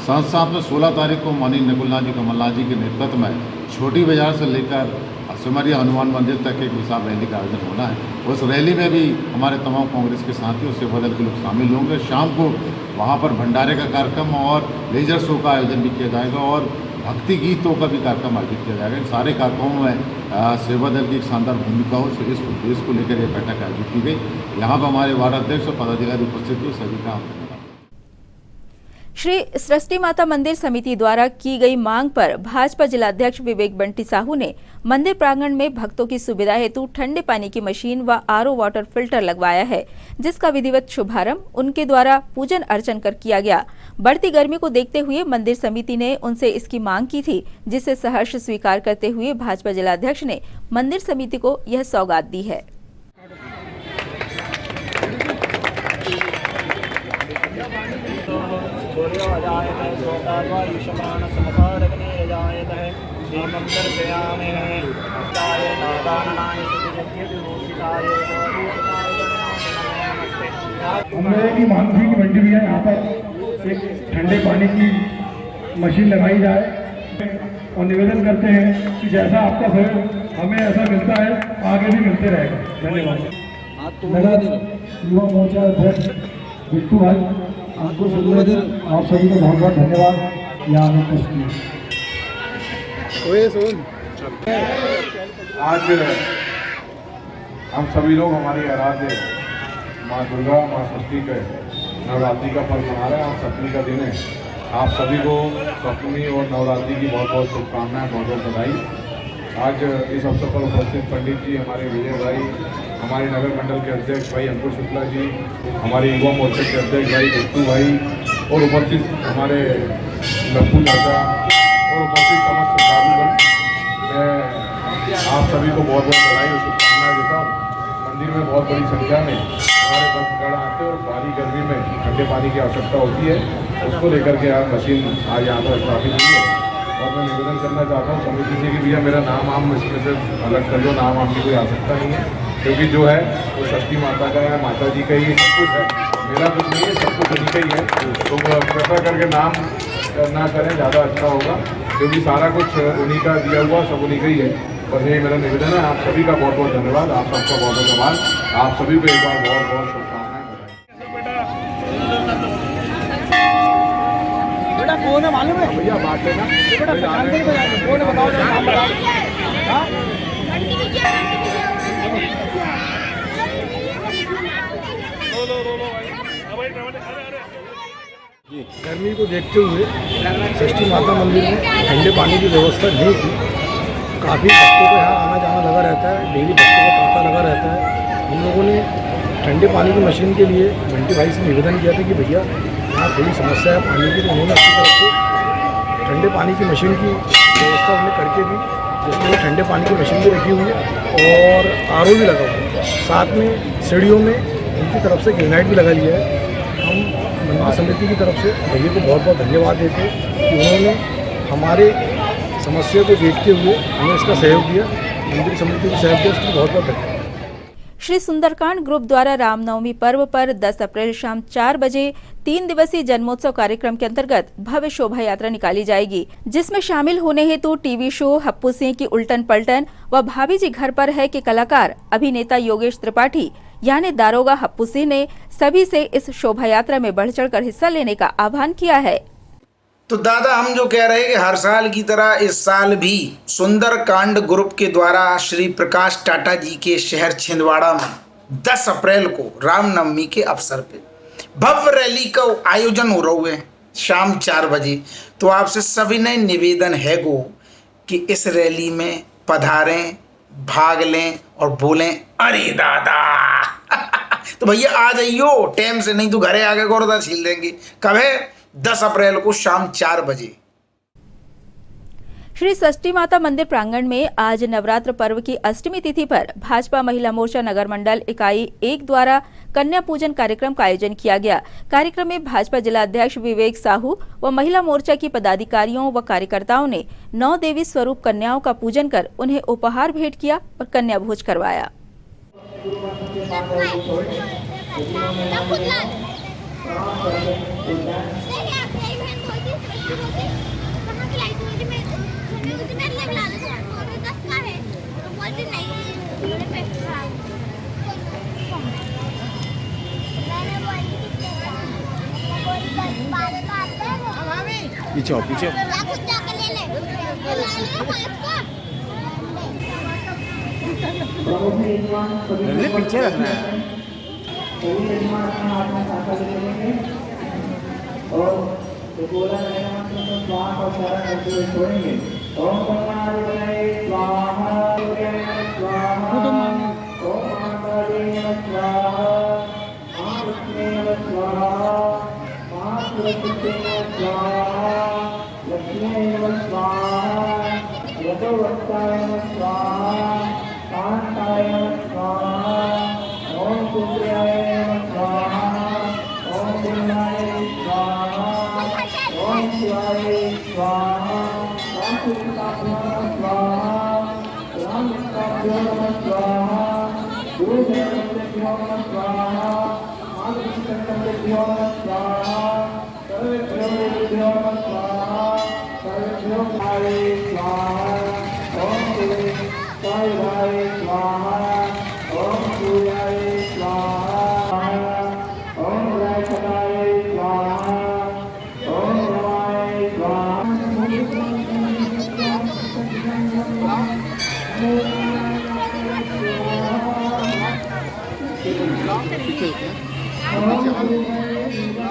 साथ साथ में 16 तारीख को माननीय नकुलनाथ जी, कमलनाथ जी के नेतृत्व में छोटी बाजार से लेकर सिमरिया हनुमान मंदिर तक एक विशाल रैली का आयोजन होना है। उस रैली में भी हमारे तमाम कांग्रेस के साथी और सेवा दल के लोग शामिल होंगे। शाम को वहाँ पर भंडारे का कार्यक्रम और लेजर शो का आयोजन भी किया जाएगा और भक्ति गीतों का भी कार्यक्रम आयोजित किया जाएगा। इन सारे कार्यक्रमों में सेवा दल की एक शानदार भूमिका हो, इस उद्देश्य को लेकर यह बैठक आयोजित की गई। यहाँ पर हमारे वार्ड अध्यक्ष और पदाधिकारी उपस्थित हुए, सभी का श्री सृष्टि माता मंदिर समिति द्वारा की गई मांग पर भाजपा जिलाध्यक्ष विवेक बंटी साहू ने मंदिर प्रांगण में भक्तों की सुविधा हेतु ठंडे पानी की मशीन व आरओ वाटर फिल्टर लगवाया है, जिसका विधिवत शुभारंभ उनके द्वारा पूजन अर्चन कर किया गया। बढ़ती गर्मी को देखते हुए मंदिर समिति ने उनसे इसकी मांग की थी, जिसे सहर्ष स्वीकार करते हुए भाजपा जिलाध्यक्ष ने मंदिर समिति को यह सौगात दी है। हमने की मांग थी कि मंडी भैया यहाँ पर एक ठंडे पानी की मशीन लगाई जाए और निवेदन करते हैं कि जैसा आपका सहयोग हमें ऐसा मिलता है आगे भी मिलते रहेगा। धन्यवाद। नगर युवा मोर्चा अध्यक्ष बिट्टू भाई, आपको आप सभी को बहुत बहुत धन्यवाद यहाँ आने के लिए। आज हम सभी लोग हमारी आराध्य माँ दुर्गा, माँ षष्ठी के नवरात्रि का पर्व मना रहे हैं। आज सप्तमी का दिन है। आप सभी को सप्तमी और नवरात्रि की बहुत बहुत शुभकामनाएं, बहुत बहुत बधाई। आज इस अवसर पर उपस्थित पंडित जी, हमारे विजय भाई, हमारे नगर मंडल के अध्यक्ष भाई अंकुर शुक्ला जी, हमारे युवा मोर्चा के अध्यक्ष भाई बिट्टू भाई और उपस्थित हमारे लप्पू चाचा और उपस्थित समस्त साधुगण, मैं आप सभी को बहुत बहुत बधाई और शुभकामनाएं देता हूँ। मंदिर में बहुत बड़ी संख्या में हमारे भक्तगण आते हैं और भारी गर्मी में ठंडे पानी की आवश्यकता होती है, उसको लेकर के आप मशीन आज यहाँ पर स्थापित हुई है। और मैं निवेदन करना चाहता हूँ समिति से कि भैया मेरा नाम आम इसमें से अलग कर लो, नाम आम की कोई आवश्यकता नहीं है, क्योंकि जो है वो षष्ठी माता का है, माता जी का ही सब कुछ है, मेरा कुछ नहीं है, सब कुछ उन्हीं का ही है। तो कृपया करके नाम ना करें, ज़्यादा अच्छा होगा, क्योंकि सारा कुछ उन्हीं का दिया हुआ, सब उन्हीं का ही है। और यही मेरा निवेदन है। आप सभी का बहुत बहुत धन्यवाद, आप सबका बहुत बहुत आभार, आप सभी को एक बार बहुत बहुत शुभकामनाएं। बेटा कौन है मालूम है भैया बात लेना बेटा जानते ही कौन है बताओ जरा नाम बताओ। गर्मी को देखते हुए षष्ठी माता मंदिर में ठंडे पानी की व्यवस्था नहीं थी। काफ़ी भक्तों का यहाँ आना जाना लगा रहता है, डेली भक्तों का तांता लगा रहता है। हम लोगों ने ठंडे पानी की मशीन के लिए बंटी भाई से निवेदन किया था कि भैया यहाँ थोड़ी समस्या है पानी की, तो उन्होंने अपनी तरफ से ठंडे पानी की मशीन की व्यवस्था हमने करके दी, जिसमें ठंडे पानी की मशीन भी रखी हुई है और आरओ भी लगा हुआ है। साथ में सीढ़ियों में उनकी तरफ से ग्रेनाइट भी लगा लिया है। हम मंदिर समिति की तरफ से भैया को बहुत बहुत धन्यवाद देते हैं कि उन्होंने हमारे समस्या को देखते हुए हमें इसका सहयोग दिया, मंदिर समिति को सहयोग दिया, उसको बहुत बहुत धन्यवाद। श्री सुंदरकांड ग्रुप द्वारा रामनवमी पर्व पर 10 अप्रैल शाम 4 बजे 3 दिवसीय जन्मोत्सव कार्यक्रम के अंतर्गत भव्य शोभा यात्रा निकाली जाएगी, जिसमें शामिल होने हेतु टीवी शो हप्पू सिंह की उल्टन पलटन व भाभी जी घर पर है के कलाकार अभिनेता योगेश त्रिपाठी यानी दारोगा हप्पू सिंह ने सभी से इस शोभा यात्रा में बढ़ चढ़कर हिस्सा लेने का आह्वान किया है। तो दादा हम जो कह रहे हैं कि हर साल की तरह इस साल भी सुंदरकांड ग्रुप के द्वारा श्री प्रकाश टाटा जी के शहर छिंदवाड़ा में 10 अप्रैल को रामनवमी के अवसर पे भव्य रैली का आयोजन हो रहा है शाम 4 बजे। तो आपसे सभी ने निवेदन है गो कि इस रैली में पधारें, भाग लें और बोलें अरे दादा। तो भैया आ जाइयो टाइम से, नहीं तो घरे आके गोरदा छील देंगे। कब है? 10 अप्रैल को शाम 4 बजे। श्री षष्ठी माता मंदिर प्रांगण में आज नवरात्र पर्व की अष्टमी तिथि पर भाजपा महिला मोर्चा नगर मंडल इकाई 1 द्वारा कन्या पूजन कार्यक्रम का आयोजन किया गया। कार्यक्रम में भाजपा जिलाध्यक्ष विवेक साहू व महिला मोर्चा की पदाधिकारियों व कार्यकर्ताओं ने 9 देवी स्वरूप कन्याओं का पूजन कर उन्हें उपहार भेंट किया और कन्या भोज करवाया। पीछे आओ, पीछे पीछे रखना है।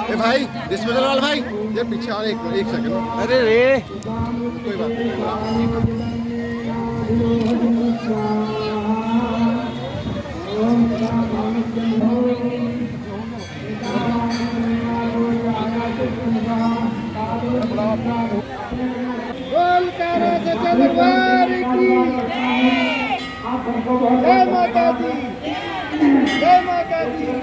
ए भाई डिस्पोजल वाला भाई ये पीछे आ एक सेकंड। अरे रे कोई बात नहीं। बोल करो सच्चा दरबार की जय माता दी, जय माता दी।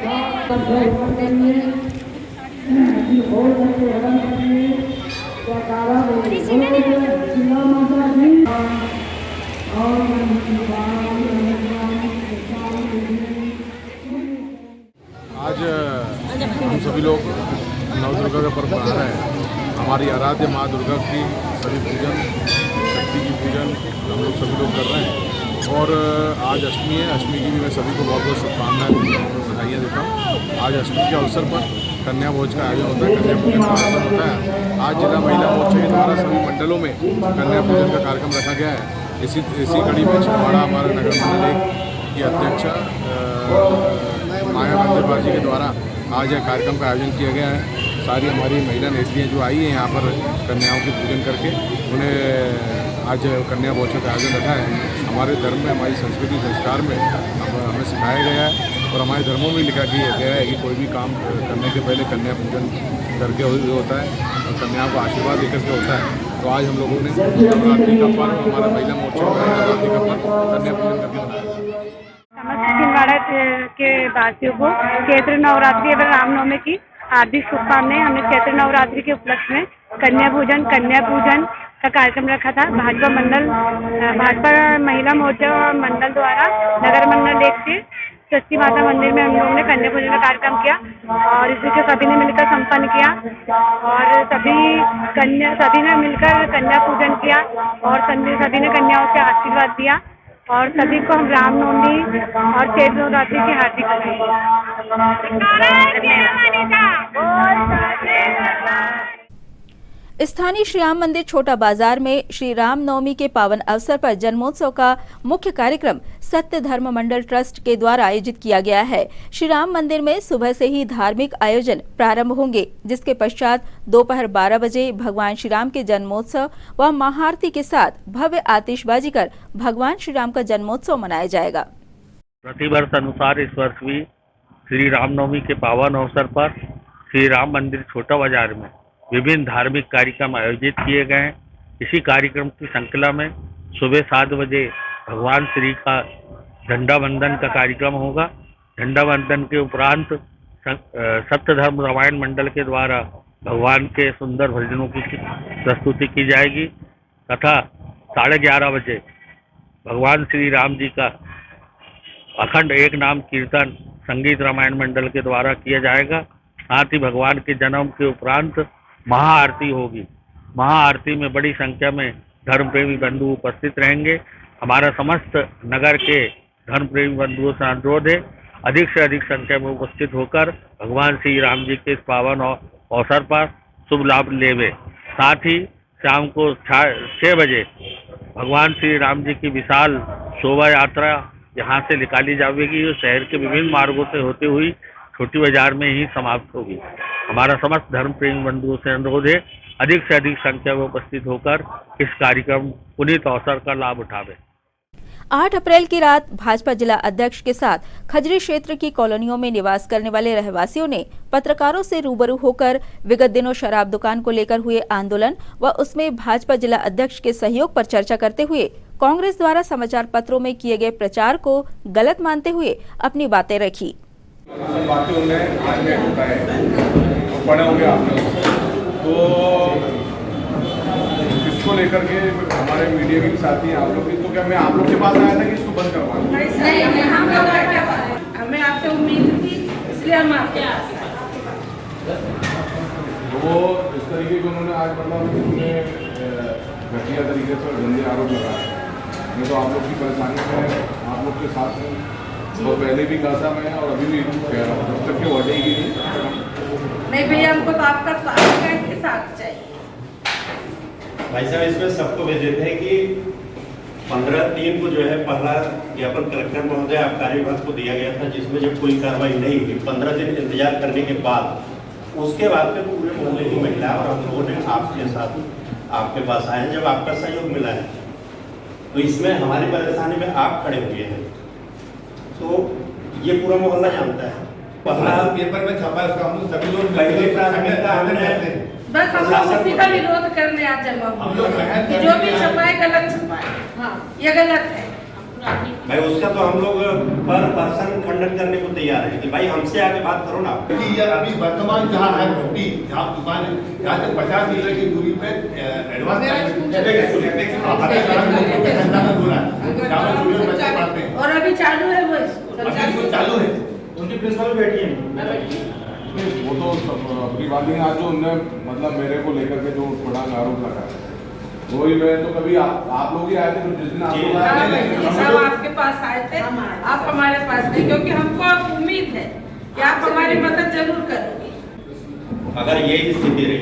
आज हम सभी लोग नवदुर्गा का पर्व मना रहे हैं। हमारी आराध्य माँ दुर्गा की सभी पूजन, शक्ति की पूजन हम लोग सभी लोग कर रहे हैं। और आज अष्टमी है। अष्टमी की भी मैं सभी को बहुत बहुत शुभकामनाएं बधाइयाँ देता हूँ। आज अष्टमी के अवसर पर कन्या भोज का आयोजन होता है, कन्या पूजन का आयोजन होता है। आज जिला महिला मोर्चा के द्वारा सभी मंडलों में कन्या पूजन का कार्यक्रम रखा गया है। इसी कड़ी में छिंदवाड़ा हमारे नगर मंडल की अध्यक्षा माया बंदरपाल जी के द्वारा आज यह कार्यक्रम का आयोजन किया गया है। सारी हमारी महिला नेत्रियाँ जो आई हैं यहाँ पर कन्याओं की पूजन करके, उन्हें आज कन्या भोज का आयोजन रखा है। हमारे धर्म में, हमारी संस्कृति संस्कार में हमें सिखाया गया है और हमारे धर्मों में लिखा गया है कि कोई भी काम करने के पहले कन्या पूजन करके होता है और कन्याओं को आशीर्वाद देकर के होता है। तो आज हम लोगों ने नवरात्रि का पर्व, हमारा महिला मोर्चा में नवरात्रि का पर्व कन्या पूजन करके मनाया। समस्त छिंदवाड़ा के वासियों को चैत्र नवरात्रि एवं रामनवमी की हार्दिक शुभकामनाएं। हमने चैत्र नवरात्रि के उपलक्ष्य में कन्या पूजन का कार्यक्रम रखा था। भाजपा महिला मोर्चा मंडल द्वारा नगर मंडल 1 से षष्ठी माता मंदिर में हम लोगों ने कन्या पूजन का कार्यक्रम किया और इसी को सभी ने मिलकर संपन्न किया और सभी ने मिलकर कन्या पूजन किया और सभी ने कन्याओं से आशीर्वाद दिया और सभी को हम रामनवमी और चैत्र नवरात्रि की हार्दिक बधाई। स्थानीय श्री राम मंदिर छोटा बाजार में श्री राम नवमी के पावन अवसर पर जन्मोत्सव का मुख्य कार्यक्रम सत्य धर्म मंडल ट्रस्ट के द्वारा आयोजित किया गया है। श्री राम मंदिर में सुबह से ही धार्मिक आयोजन प्रारंभ होंगे, जिसके पश्चात दोपहर 12 बजे भगवान श्री राम के जन्मोत्सव व महाआरती के साथ भव्य आतिशबाजी कर भगवान श्री राम का जन्मोत्सव मनाया जाएगा। प्रतिवर्ष अनुसार इस वर्ष भी श्री रामनवमी के पावन अवसर पर श्री राम मंदिर छोटा बाजार में विभिन्न धार्मिक कार्यक्रम आयोजित किए गए हैं। इसी कार्यक्रम की श्रृंखला में सुबह 7 बजे भगवान श्री का झंडा वंदन का कार्यक्रम होगा। झंडा वंदन के उपरांत सत्य धर्म रामायण मंडल के द्वारा भगवान के सुंदर भजनों की प्रस्तुति की जाएगी तथा 11:30 बजे भगवान श्री राम जी का अखंड एक नाम कीर्तन संगीत रामायण मंडल के द्वारा किया जाएगा। साथ ही भगवान के जन्म के उपरांत महाआरती होगी। महाआरती में बड़ी संख्या में धर्म प्रेमी बंधु उपस्थित रहेंगे। हमारा समस्त नगर के धर्म प्रेमी बंधुओं से अनुरोध है अधिक से अधिक संख्या में उपस्थित होकर भगवान श्री राम जी के इस पावन अवसर पर शुभ लाभ लेवे। साथ ही शाम को 6 बजे भगवान श्री राम जी की विशाल शोभा यात्रा यहाँ से निकाली जाएगी और शहर के विभिन्न मार्गों से होते हुई छोटी बाजार में ही समाप्त होगी। हमारा समस्त धर्म प्रेमी बंधुओं से अनुरोध है, अधिक से अधिक संख्या में उपस्थित होकर इस कार्यक्रम पुनीत अवसर का लाभ उठावे। 8 अप्रैल की रात भाजपा जिला अध्यक्ष के साथ खजरी क्षेत्र की कॉलोनियों में निवास करने वाले रहवासियों ने पत्रकारों से रूबरू होकर विगत दिनों शराब दुकान को लेकर हुए आंदोलन व उसमें भाजपा जिला अध्यक्ष के सहयोग पर चर्चा करते हुए कांग्रेस द्वारा समाचार पत्रों में किए गए प्रचार को गलत मानते हुए अपनी बातें रखी। इसको लेकर के हमारे मीडिया के साथी आप लोग, तो क्या मैं आप लोग के पास आया था कि इसको बंद करवाना? नहीं, हमें आपसे उम्मीद थी, इसलिए हम आपके आए। वो इस तरीके के उन्होंने आज मतलब घटिया तरीके से गंदे आरोप लगाए। मैं तो आप लोग की परेशानी में आप लोग के साथ हूँ, तो पहले भी कहा था मैं और अभी भी कह रहा हूँ, जब तक के बढ़ेगी नहीं भैया, हमको तो आपका साथ चाहिए। भाई साहब, इसमें सबको भेज देते हैं कि 15/3 को जो है पहला ज्ञापन कलेक्टर महोदय आबकारी विभाग को दिया गया था, जिसमें जब कोई कार्रवाई नहीं हुई, 15 दिन इंतजार करने के बाद उसके बाद फिर पूरे मोहल्ले की महिला और हम लोगों ने आपके साथ आपके पास आए हैं, जब आपका सहयोग मिला है तो इसमें हमारी परेशानी में आप खड़े हुए हैं, तो ये पूरा मोहल्ला जानता है। पहला पेपर में छपा है, हम लोग सभी लोग पहले प्राथमिकता हमने बस हम लोग उसी का विरोध करने आज जमा हुए, जो भी छपाए गलत छपाए। हाँ, ये गलत है भाई, उसका तो हम लोग पर पर्सन खंडन करने को तैयार है कि भाई हमसे आके बात करो ना। अभी वर्तमान जहाँ है भट्टी, जहाँ दुकान है, यहाँ से 50 मीटर की दूरी पे और अभी चालू है वो स्कूल, चालू है, उनकी प्रिंसिपल बैठी है। वो तो अपनी बात नहीं। आज जो उनने मतलब मेरे को लेकर के जो बड़ा आरोप लगाया, वही मैं तो कभी आप लोग ही आए थे, जिस दिन सब आपके पास आए थे, आप हमारे पास नहीं, क्योंकि हमको अब उम्मीद है कि आप हमारी मदद जरूर करोगे। अगर यही स्थिति रही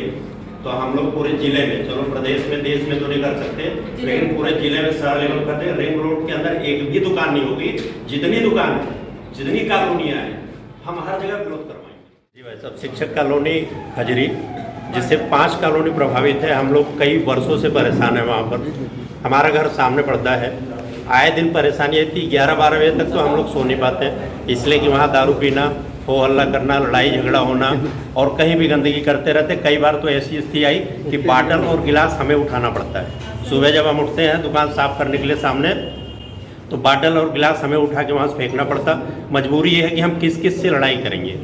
तो हम लोग पूरे जिले में, चलो प्रदेश में देश में तो नहीं कर सकते, लेकिन पूरे जिले में शहर लेवल करते, रिंग रोड के अंदर एक भी दुकान नहीं होगी। जितनी दुकान है, जितनी कॉलोनियाँ हैं, हम हर जगह विरोध करवाएंगे। जी भाई साहब, शिक्षक कॉलोनी खजरी, जिससे 5 कॉलोनी प्रभावित है। हम लोग कई वर्षों से परेशान है वहाँ पर। हमारा घर सामने पड़ता है, आए दिन परेशानी थी। 11-12 बजे तक तो हम लोग सो नहीं पाते, इसलिए कि वहाँ दारू पीना, हो हल्ला करना, लड़ाई झगड़ा होना और कहीं भी गंदगी करते रहते। कई बार तो ऐसी स्थिति आई कि बाटल और गिलास हमें उठाना पड़ता है। सुबह जब हम उठते हैं दुकान साफ करने के लिए सामने, तो बाटल और गिलास हमें उठा के वहाँ से फेंकना पड़ता। मजबूरी ये है कि हम किस किस से लड़ाई करेंगे।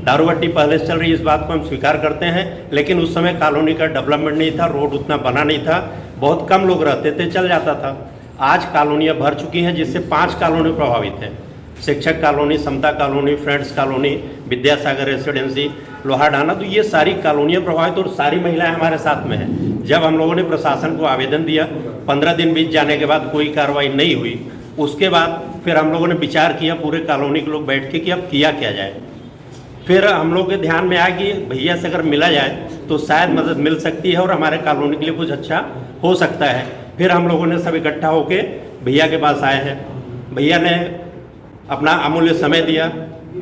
दारूबट्टी पहले से चल रही, इस बात को हम स्वीकार करते हैं, लेकिन उस समय कॉलोनी का डेवलपमेंट नहीं था, रोड उतना बना नहीं था, बहुत कम लोग रहते थे, चल जाता था। आज कॉलोनियाँ भर चुकी हैं, जिससे 5 कॉलोनी प्रभावित हैं। Shikshak colony, Samta colony, friends colony, Vidyasagar residency, Lohadana, तो ये सारी कॉलोनियाँ प्रभावित और सारी महिलाएं हमारे साथ में हैं। जब हम लोगों ने प्रशासन को आवेदन दिया, 15 दिन बीत जाने के बाद कोई कार्रवाई नहीं हुई, उसके बाद फिर हम लोगों ने विचार किया पूरे कॉलोनी के लोग बैठ के कि अब किया क्या जाए। फिर हम लोग के ध्यान में आया कि भैया से अगर मिला जाए तो शायद मदद मिल सकती है और हमारे कॉलोनी के लिए कुछ अच्छा हो सकता है। फिर हम लोगों ने सब इकट्ठा होके भैया के पास आए हैं। भैया ने अपना अमूल्य समय दिया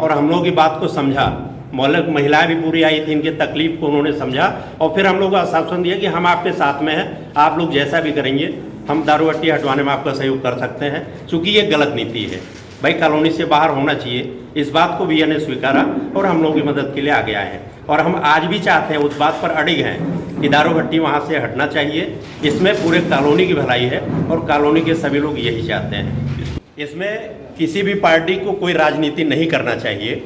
और हम लोगों की बात को समझा। मोहल्ले की महिलाएं भी पूरी आई थी, इनके तकलीफ को उन्होंने समझा और फिर हम लोग को आश्वासन दिया कि हम आपके साथ में हैं, आप लोग जैसा भी करेंगे हम दारूबट्टी हटवाने में आपका सहयोग कर सकते हैं, क्योंकि ये गलत नीति है। भाई कॉलोनी से बाहर होना चाहिए, इस बात को भैया ने स्वीकारा और हम लोगों की मदद के लिए आगे आए हैं। और हम आज भी चाहते हैं, उस बात पर अड़िग हैं कि दारूबट्टी वहाँ से हटना चाहिए। इसमें पूरे कॉलोनी की भलाई है और कॉलोनी के सभी लोग यही चाहते हैं। इसमें किसी भी पार्टी को कोई राजनीति नहीं करना चाहिए।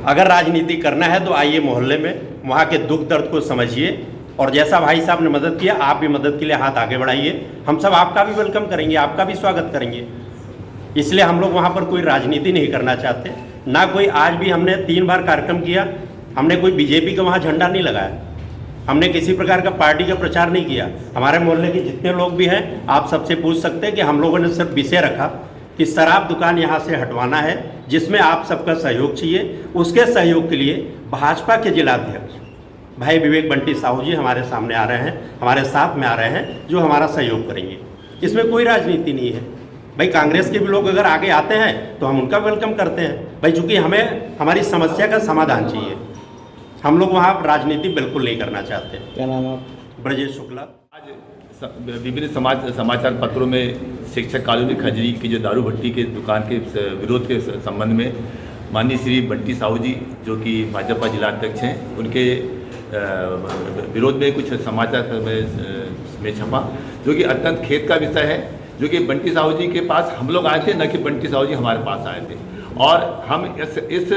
अगर राजनीति करना है तो आइए मोहल्ले में, वहाँ के दुख दर्द को समझिए और जैसा भाई साहब ने मदद किया, आप भी मदद के लिए हाथ आगे बढ़ाइए। हम सब आपका भी वेलकम करेंगे, आपका भी स्वागत करेंगे। इसलिए हम लोग वहाँ पर कोई राजनीति नहीं करना चाहते, ना कोई। आज भी हमने 3 बार कार्यक्रम किया, हमने कोई बीजेपी का वहाँ झंडा नहीं लगाया, हमने किसी प्रकार का पार्टी का प्रचार नहीं किया। हमारे मोहल्ले के जितने लोग भी हैं, आप सबसे पूछ सकते हैं कि हम लोगों ने सिर्फ विषय रखा कि शराब दुकान यहाँ से हटवाना है, जिसमें आप सबका सहयोग चाहिए। उसके सहयोग के लिए भाजपा के जिलाध्यक्ष भाई विवेक बंटी साहू जी हमारे सामने आ रहे हैं, हमारे साथ में आ रहे हैं, जो हमारा सहयोग करेंगे। इसमें कोई राजनीति नहीं है भाई। कांग्रेस के भी लोग अगर आगे आते हैं तो हम उनका वेलकम करते हैं भाई, चूँकि हमें हमारी समस्या का समाधान चाहिए। हम लोग वहाँ राजनीति बिल्कुल नहीं करना चाहते। क्या नाम है? ब्रजेश शुक्ला। आज विभिन्न समाचार पत्रों में शिक्षक कॉलोनी खजरी की जो दारू भट्टी के दुकान के विरोध के संबंध में माननीय श्री बंटी साहू जी, जो कि भाजपा जिला अध्यक्ष हैं, उनके विरोध में कुछ समाचार में छपा, जो कि अत्यंत खेद का विषय है। जो कि बंटी साहू जी के पास हम लोग आए थे, न कि बंटी साहू जी हमारे पास आए थे। और हम इस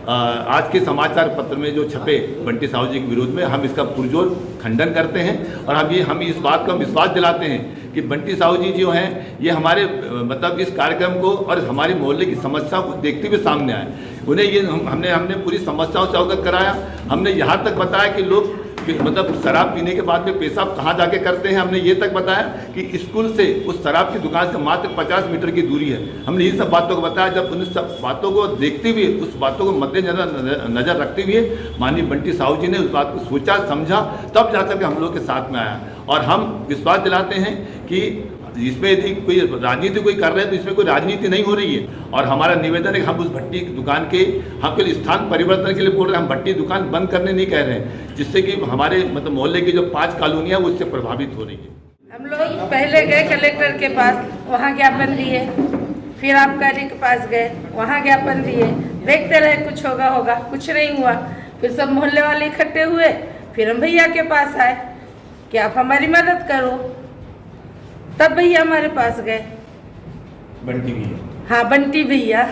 आज के समाचार पत्र में जो छपे बंटी साहू जी के विरोध में, हम इसका पुरजोर खंडन करते हैं। और हम इस बात का विश्वास दिलाते हैं कि बंटी साहू जी जो हैं, ये हमारे मतलब इस कार्यक्रम को और हमारे मोहल्ले की समस्या को देखते हुए सामने आए। उन्हें ये हमने पूरी समस्याओं से अवगत कराया। हमने यहाँ तक बताया कि लोग मतलब शराब पीने के बाद में पेशाब कहाँ जाके करते हैं। हमने ये तक बताया कि स्कूल से उस शराब की दुकान से मात्र 50 मीटर की दूरी है। हमने ये सब बातों को बताया। जब उन सब बातों को देखते हुए, उस बातों को नज़र रखते हुए माननीय बंटी साहू जी ने उस बात को सोचा, समझा, तब जाकर के हम लोग के साथ में आया। और हम विश्वास दिलाते हैं कि इसमें यदि कोई राजनीति कोई कर रहे हैं तो इसमें कोई राजनीति नहीं हो रही है। और हमारा निवेदन है कि हम उस भट्टी दुकान के हम केवल स्थान परिवर्तन के लिए बोल रहे हैं, हम भट्टी दुकान बंद करने नहीं कह रहे हैं, जिससे कि हमारे मतलब मोहल्ले की जो 5 कॉलोनियाँ उससे प्रभावित हो रही है। हम लोग पहले गए कलेक्टर के पास, वहाँ ज्ञापन दिए, फिर आबकारी के पास गए, वहाँ ज्ञापन दिए, देखते रहे कुछ होगा, कुछ नहीं हुआ। फिर सब मोहल्ले वाले इकट्ठे हुए, फिर हम भैया के पास आए कि आप हमारी मदद करो। तब भैया हमारे पास गए, बंटी भैया। हाँ, बंटी भैया।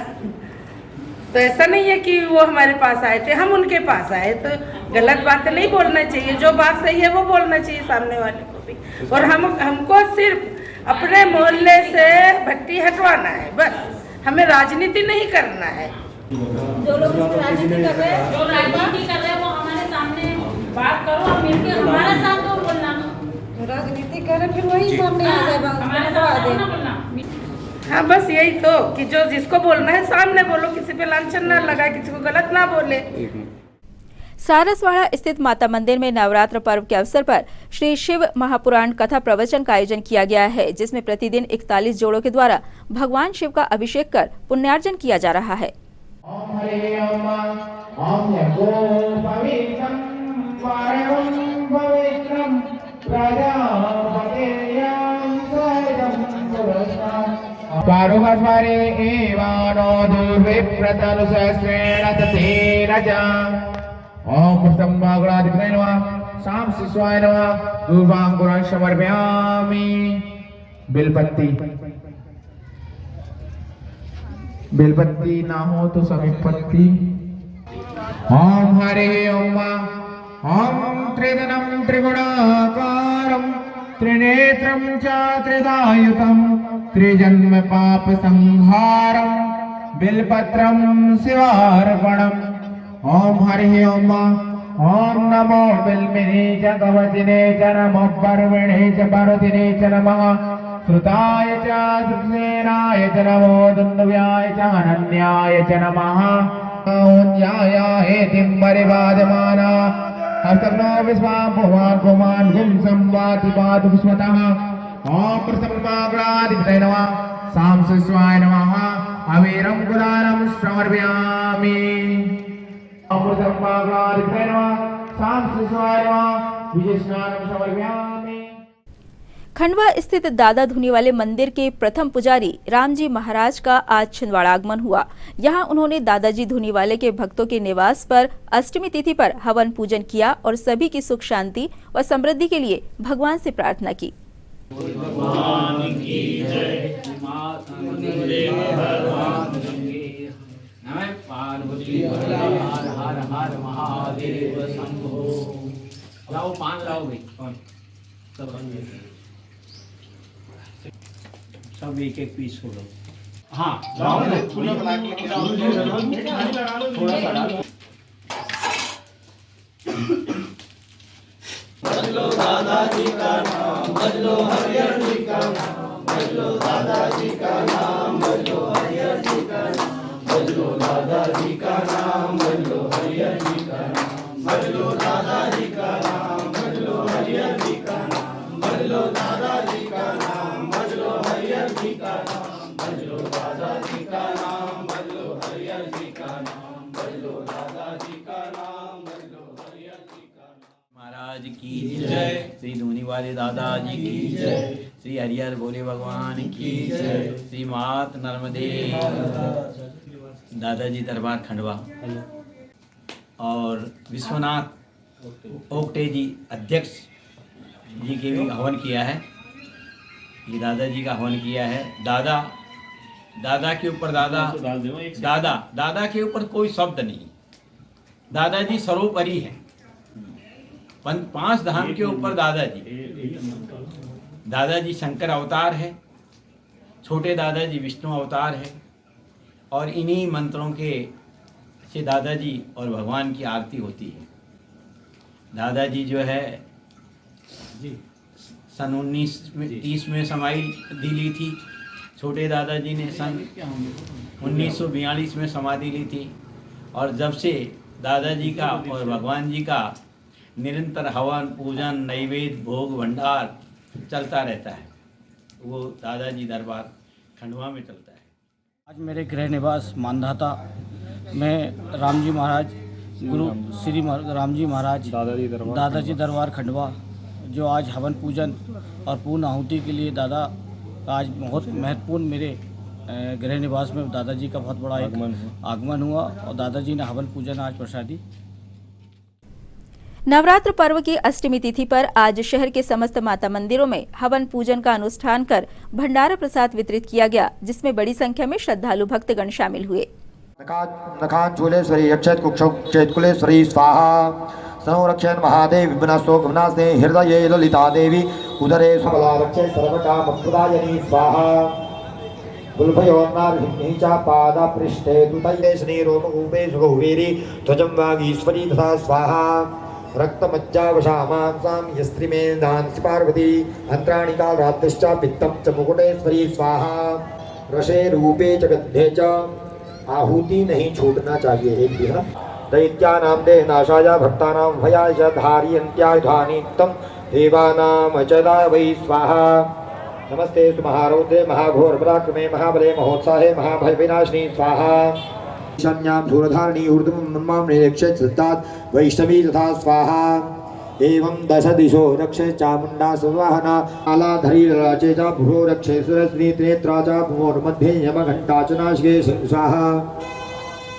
तो ऐसा नहीं है कि वो हमारे पास आए थे, हम उनके पास आए। तो गलत बातें नहीं बोलना चाहिए, जो बात सही है वो बोलना चाहिए सामने वाले को भी। और हमको सिर्फ अपने मोहल्ले से भट्टी हटवाना है, बस। हमें राजनीति नहीं करना है। जो लोग राजनीति कर रहे हैं, वो हमारे सामने बात करो और मिलकर हमारा साथ दो बोलना। राजनीति करे फिर वही सामने आ जाए। हाँ, बस यही तो कि जो जिसको बोलना है सामने बोलो, किसी पे लांछन ना लगाए, किसी को गलत ना बोले। सारसवाड़ा स्थित माता मंदिर में नवरात्र पर्व के अवसर पर श्री शिव महापुराण कथा प्रवचन का आयोजन किया गया है, जिसमें प्रतिदिन 41 जोड़ों के द्वारा भगवान शिव का अभिषेक कर पुण्यार्जन किया जा रहा है। कारुहस्वरे एवानो दुर्विप्रतनुसहस्रेण तथेन च। ओम पुष्पमागणाधिपतये नमः, शाम शिवाय नमः, दूर्वांकुरं समर्पयामि। बेलपत्ती ना हो तो समीपत्ती। ओम हरे ओम। ओम त्रिदनं त्रिगुणाकारं त्रिनेत्रं च त्रिदायुतं त्रिजन्म पाप संहारं बिल्पत्रं शिवार्पणम्। ओम हरि ओम। ओम नमो बिल्मिने च कवचिने च नमो पर्वणे च पर्वतिने च नमः। श्रुताय च श्रुतसेनाय च नमो दुन्दुव्याय च अनन्याय च नमः। ओन्याय हेतिं परिवादमाना हस्तनो विश्वां भुवान् भुवान् गुं संवाति पातु विश्वतः। ओम प्रथममागणाधिपतये नमः, शाम शिवाय नमः, अवीरं गुदानं समर्पयामि। ओम प्रथममागणाधिपतये नमः, शाम शिवाय नमः, विजयस्नानं समर्पयामि। खंडवा स्थित दादा धुनी वाले मंदिर के प्रथम पुजारी रामजी महाराज का आज छिंदवाड़ा आगमन हुआ। यहां उन्होंने दादाजी धुनी वाले के भक्तों के निवास पर अष्टमी तिथि पर हवन पूजन किया और सभी की सुख शांति व समृद्धि के लिए भगवान से प्रार्थना की। भगवान की जय। नमः पार्वती हर हर हर महादेव शंभो। लाओ पान लाओ भाई, सब एक एक पीस हो लो। हाँ, थोड़ा सा डालो। बदलो दादाजी का नाम, बदलो हरिहर जी का नाम, बदलो दादाजी का नाम, बदलो हरिहर जी का नाम, बदलो दादाजी का नाम, बदलो हरिहर जी का नाम, बदलो दादाजी दादाजी का नाम, भज लो हरिहर जी का नाम, भज लो दादाजी का नाम, भज लो हरिहर जी का नाम, भज लो दादाजी का नाम, भज लो हरिहर जी का नाम। महाराज की जय, श्री धूनी वाले दादाजी की जय, श्री हरिहर भोले भगवान की जय, श्री मात नर्मदे। दादाजी दरबार खंडवा और विश्वनाथ ओकटे जी अध्यक्ष जी के भी हवन किया है। ये दादाजी का हवन किया है। दादा के ऊपर दादा के ऊपर कोई शब्द नहीं। दादाजी सर्वोपरि है। 5 धाम के ऊपर दादाजी शंकर अवतार है, छोटे दादाजी विष्णु अवतार है और इन्हीं मंत्रों के से दादाजी और भगवान की आरती होती है। दादाजी जो है सन 1930 में समाई ली थी। छोटे दादाजी ने सन 1942 में समाधि ली थी और जब से दादाजी का और भगवान जी का निरंतर हवन पूजन नैवेद्य भोग भंडार चलता रहता है। वो दादाजी दरबार खंडवा में चलता है। आज मेरे गृह निवास मानधाता में रामजी महाराज गुरु श्री रामजी महाराज दादाजी दरबार खंडवा जो आज हवन पूजन और पूर्ण आहुति के लिए दादा आज बहुत महत्वपूर्ण मेरे गृह निवास में दादाजी का बहुत बड़ा आगमन हुआ और दादाजी ने हवन पूजन आज प्रसादी। नवरात्र पर्व की अष्टमी तिथि पर आज शहर के समस्त माता मंदिरों में हवन पूजन का अनुष्ठान कर भंडारा प्रसाद वितरित किया गया, जिसमें बड़ी संख्या में श्रद्धालु भक्तगण शामिल हुए। नखांचूलेश्वरी यक्षेत कुक्षेत्कुलेश्वरी स्वाहा संरक्षण महादेव विघ्नस्तो गमनास्ते हृदये ललिता देवी उदरे सबला रक्षे सर्वकामप्रदायिनी स्वाहा बुल्भयोर्नार्हिणी च पादपृष्ठे तुतये स्नेरोपकूपे सुगहुवेरी ध्वजं वागीश्वरी तथा स्वाहा रक्तमज्जावशामांसां यस्त्रिमेधांसि पार्वती अन्त्राणिकालरात्रिश्च पित्तं च मुकुटेश्वरी स्वाहा रसे रूपे च गन्धे च आहुति नहीं छूटना चाहिए एक भी। दैत्यानां देहनाशाय भक्तानां भयाय च धारयन्त्यायुधानित्तं देवानां च वै स्वाहा। नमस्ते महारौद्रे महाघोर पराक्रमे महाबले महोत्साहे महाभयविनाशिनी स्वाहा। ईशान्यां सूरधारिणी ऊर्ध्वं निरीक्षेत् सिद्धात् वैष्णवी तथा स्वाहा। एवं 10 दिशो रक्षे चामुण्डा सुवाहना आलाधरी राचे च भुवो रक्षे सुरश्री त्रेत्रा च भुवोर्मध्ये यमघण्टा च नाशिके स्वाहा।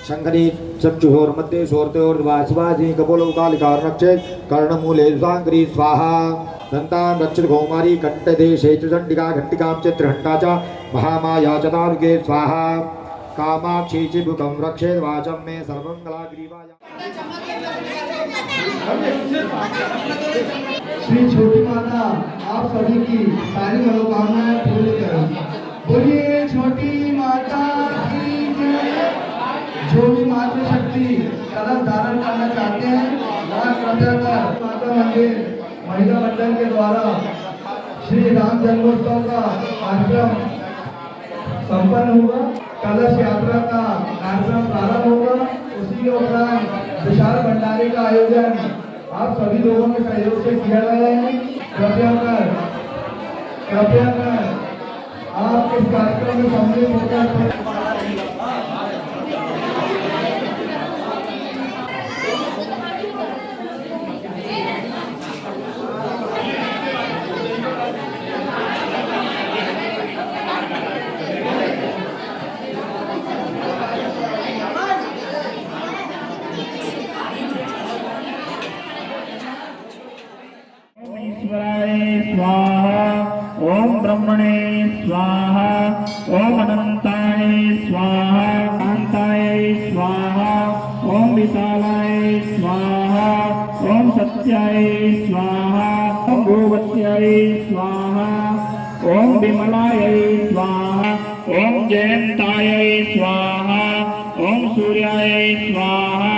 शंखनी चक्षुषोर्मध्ये शोर्तोर्वासवाजी कपोलो कालिका रक्षे कर्णमूले साङ्करी स्वाहा। दन्तान् रक्षित कौमारी कण्ठदेशे च चण्डिका घण्टिकां चित्रघण्टा च महामाया च तालुके स्वाहा। कामाक्षी चिबुकं रक्षेत् वाचं मे सर्वमङ्गलाग्रीवाय। श्री छोटी माता आप सभी की सारी मनोकामनाएं पूर्ण करें। बोलिए छोटी माता की जय। जो भी मातृशक्ति कलश धारण करना चाहते हैं वहाँ कृपया कर माता मंदिर महिला मंडल के द्वारा श्री राम जन्मोत्सव का कार्यक्रम संपन्न हुआ। कलश यात्रा का कार्यक्रम प्रारंभ होगा। उसी के उपरांत विशाल भंडारे का आयोजन आप सभी लोगों के सहयोग से किया गया है। कृपया कर आप इस कार्यक्रम में सम्मिलित होकर स्वाहा ओम ब्रह्मणे स्वाहा ओम अनंताय स्वाहा कांताय स्वाहा ओम विशालाय स्वाहा ओम सत्याय स्वाहा ओम गोवत्याय स्वाहा ओम विमलाय स्वाहा ओम जयंताय स्वाहा ओम सूर्याय स्वाहा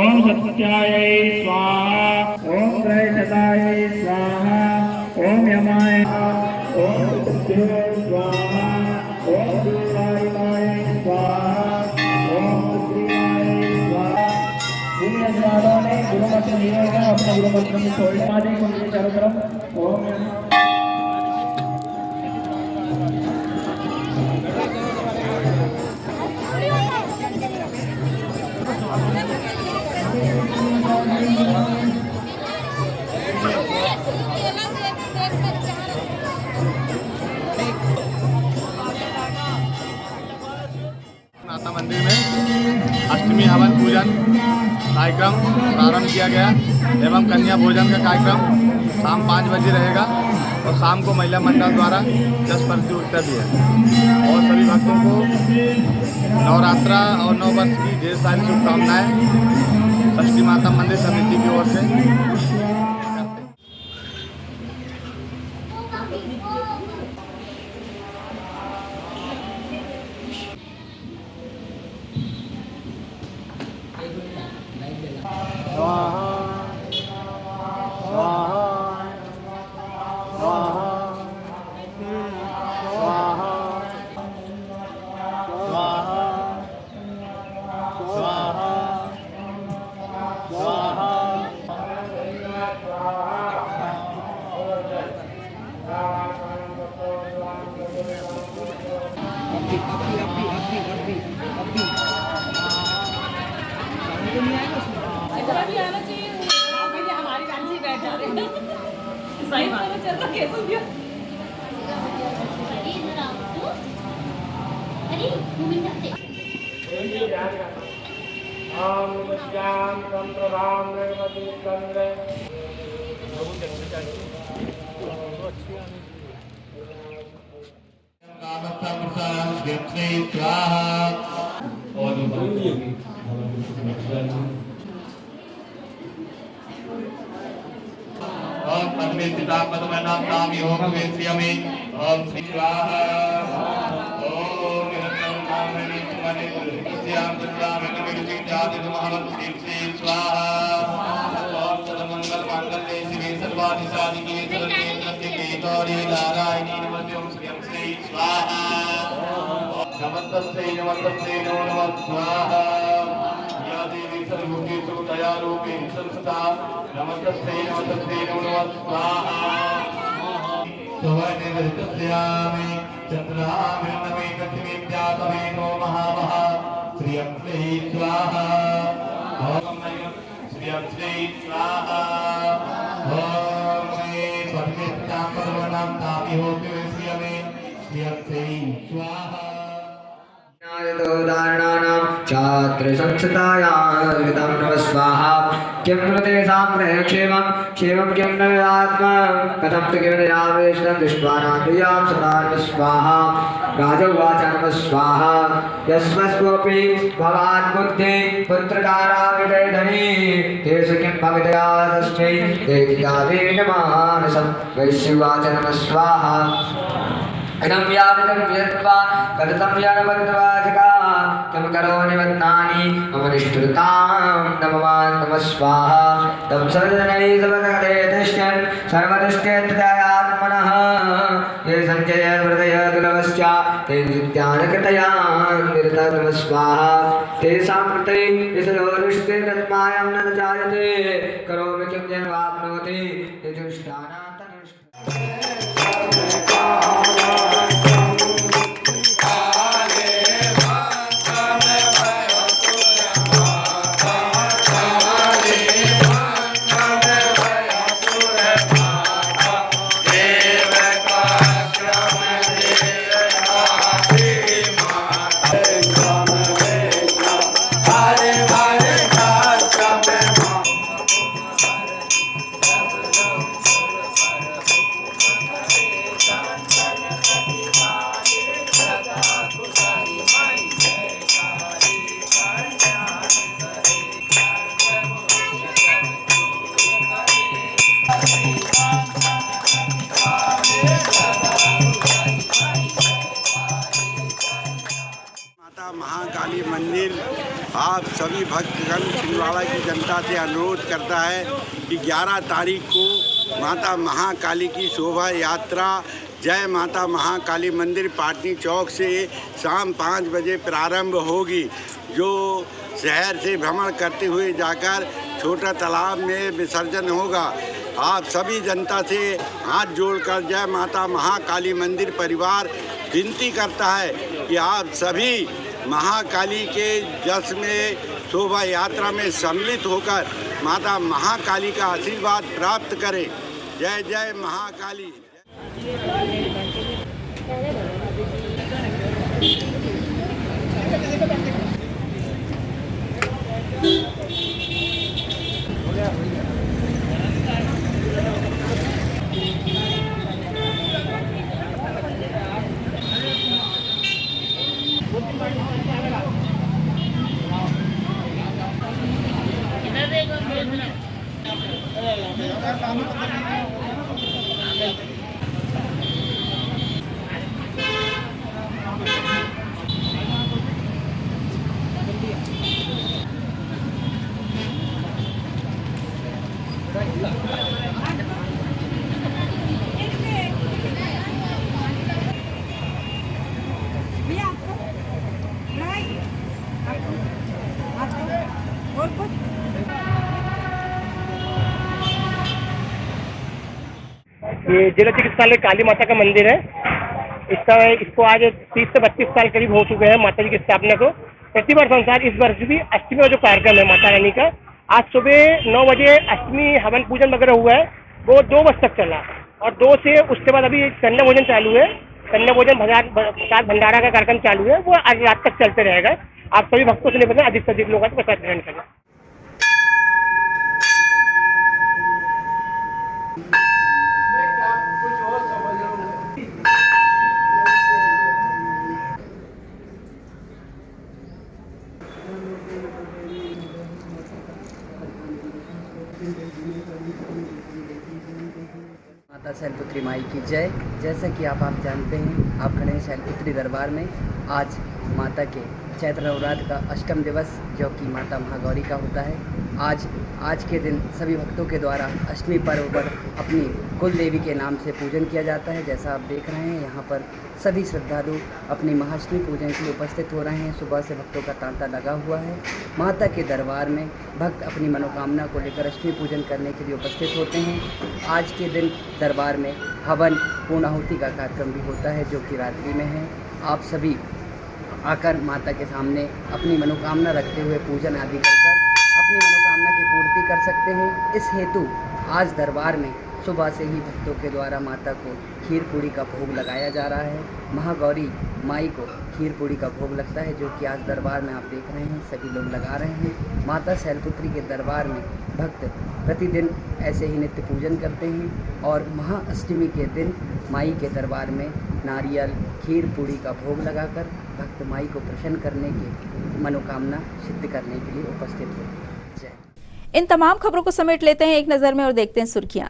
ओम सत्याय स्वाहा ओम ग्रहदाय स्वाहा ओम यमाय ओम सत्याय स्वाहा ओम दुर्गाय स्वाहा ओम सुक्रियाय स्वाहा। जिन यजमानों ने गुरु मंत्र लिए हैं अपने गुरु मंत्र में छोड़ने वाले को चारों तरफ ओम कार्यक्रम प्रारंभ किया गया एवं कन्या भोजन का कार्यक्रम शाम 5 बजे रहेगा और शाम को महिला मंडल द्वारा 10 प्रतियोगिता भी है। और सभी भक्तों को नवरात्रा और नव वर्ष की ढेर सारी शुभकामनाएं षष्ठी माता मंदिर समिति की ओर से। नमस्ते नमो नमः स्वाहा या देवी सर्वभूतेषु दयारूपेण संस्थिता नमस्ते नमो नमः स्वाहा सवनिर्दस्यामि चन्द्रामिर्नमे गतिविद्यातमे नो महामः श्रियं श्री स्वाहा ओम श्रियं श्री स्वाहा ओम सर्वेषां सर्वनां तामि होतु श्रियमे श्रियं श्री स्वाहा उदाहरणानां छात्र संस्थितायां विदं नमः स्वाहा किं तेषां क्षेमं क्षेमं किं न आत्मा कथं तु किं यावेशं दृष्ट्वानां प्रियां सदा नमः स्वाहा राजोवाच नमः स्वाहा यस्वस्कोऽपि भवान् बुद्धि पुत्रकाराविदधनी तेषु किं भवितया तस्मै देवितावेनमानसं वैश्यवाच नमः स्वाहा इदं यावतं यत्वा कथं यानवद्वाचका किं करोमि वदनानि मम निष्ठुरतां नमः स्वाहा तं सर्वजनैः सर्वदे तिष्ठन् सर्वदुष्टेत्यात्मनः ये सञ्जय हृदय दुर्वस्या ते नित्यानकृतया निरतं नमः स्वाहा तेषां कृते यशोरुष्टे तन्मायं न जायते करोमि किं जन्वाप्नोति यजुष्टानां महाकाली मंदिर आप सभी भक्तगण छिंदवाड़ा की जनता से अनुरोध करता है कि 11 तारीख को माता महाकाली की शोभा यात्रा जय माता महाकाली मंदिर पाटनी चौक से शाम 5 बजे प्रारंभ होगी, जो शहर से भ्रमण करते हुए जाकर छोटा तालाब में विसर्जन होगा। आप सभी जनता से हाथ जोड़कर जय माता महाकाली मंदिर परिवार विनती करता है कि आप सभी महाकाली के जश्न में शोभा यात्रा में सम्मिलित होकर माता महाकाली का आशीर्वाद प्राप्त करें। जय जय महाकाली। Thank you. ये जिला चिकित्सालय काली माता का मंदिर है। इसको आज 30 से 32 साल करीब हो चुके हैं माता जी की स्थापना को। प्रतिवर्ष अनुसार इस वर्ष भी अष्टमी का जो कार्यक्रम है माता रानी का, आज सुबह 9 बजे अष्टमी हवन पूजन वगैरह हुआ है, वो 2 बजे तक चला और 2 से उसके बाद अभी कन्या भोजन चालू है। कन्या भोजन प्रसाद भंडारा का कार्यक्रम चालू है, वो आज रात तक चलते रहेगा। आप सभी भक्तों से निवेदन अधिक से अधिक लोगों का प्रसाद ग्रहण करें। माता शैलपुत्री माई की जय। जैसा कि आप जानते हैं, आप खड़े हैं शैलपुत्री दरबार में। आज माता के चैत्र नवरात्र का अष्टम दिवस जो कि माता महागौरी का होता है। आज के दिन सभी भक्तों के द्वारा अष्टमी पर्व पर अपनी कुल देवी के नाम से पूजन किया जाता है। जैसा आप देख रहे हैं, यहाँ पर सभी श्रद्धालु अपनी महाअष्टमी पूजन के लिए उपस्थित हो रहे हैं। सुबह से भक्तों का तांता लगा हुआ है। माता के दरबार में भक्त अपनी मनोकामना को लेकर अष्टमी पूजन करने के लिए उपस्थित होते हैं। आज के दिन दरबार में हवन पूर्णाहुति का कार्यक्रम भी होता है जो कि रात्रि में है। आप सभी आकर माता के सामने अपनी मनोकामना रखते हुए पूजन आदि कर अपनी मनोकामना की पूर्ति कर सकते हैं। इस हेतु आज दरबार में सुबह से ही भक्तों के द्वारा माता को खीर पूड़ी का भोग लगाया जा रहा है। महागौरी माई को खीर पूड़ी का भोग लगता है जो कि आज दरबार में आप देख रहे हैं सभी लोग लगा रहे हैं। माता शैलपुत्री के दरबार में भक्त प्रतिदिन ऐसे ही नित्य पूजन करते हैं और महाअष्टमी के दिन माई के दरबार में नारियल खीर पूड़ी का भोग लगाकर भक्त माई को प्रसन्न करने की मनोकामना सिद्ध करने के लिए उपस्थित होते हैं। जय। इन तमाम खबरों को समेट लेते हैं एक नजर में और देखते हैं सुर्खियां।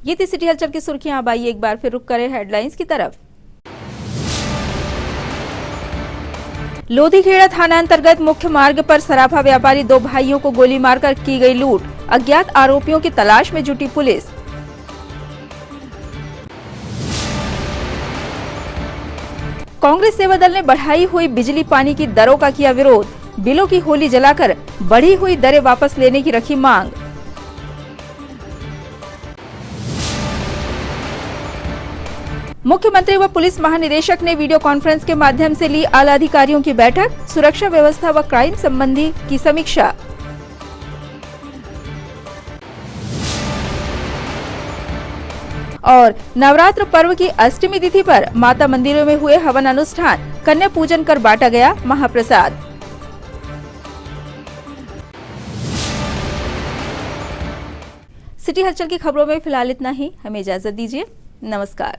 ये थी सिटी हलचल की सुर्खियां। अब आइए एक बार फिर रुक करें हेडलाइंस की तरफ। लोधीखेड़ा थाना अंतर्गत मुख्य मार्ग पर सराफा व्यापारी 2 भाइयों को गोली मारकर की गई लूट। अज्ञात आरोपियों की तलाश में जुटी पुलिस। कांग्रेस सेवा दल ने बढ़ाई हुई बिजली पानी की दरों का किया विरोध। बिलों की होली जलाकर बढ़ी हुई दरें वापस लेने की रखी मांग। मुख्यमंत्री व पुलिस महानिदेशक ने वीडियो कॉन्फ्रेंस के माध्यम से ली आला अधिकारियों की बैठक। सुरक्षा व्यवस्था व क्राइम संबंधी की समीक्षा। और नवरात्र पर्व की अष्टमी तिथि पर माता मंदिरों में हुए हवन अनुष्ठान। कन्या पूजन कर बांटा गया महाप्रसाद। सिटी हलचल की खबरों में फिलहाल इतना ही। हमें इजाजत दीजिए। नमस्कार।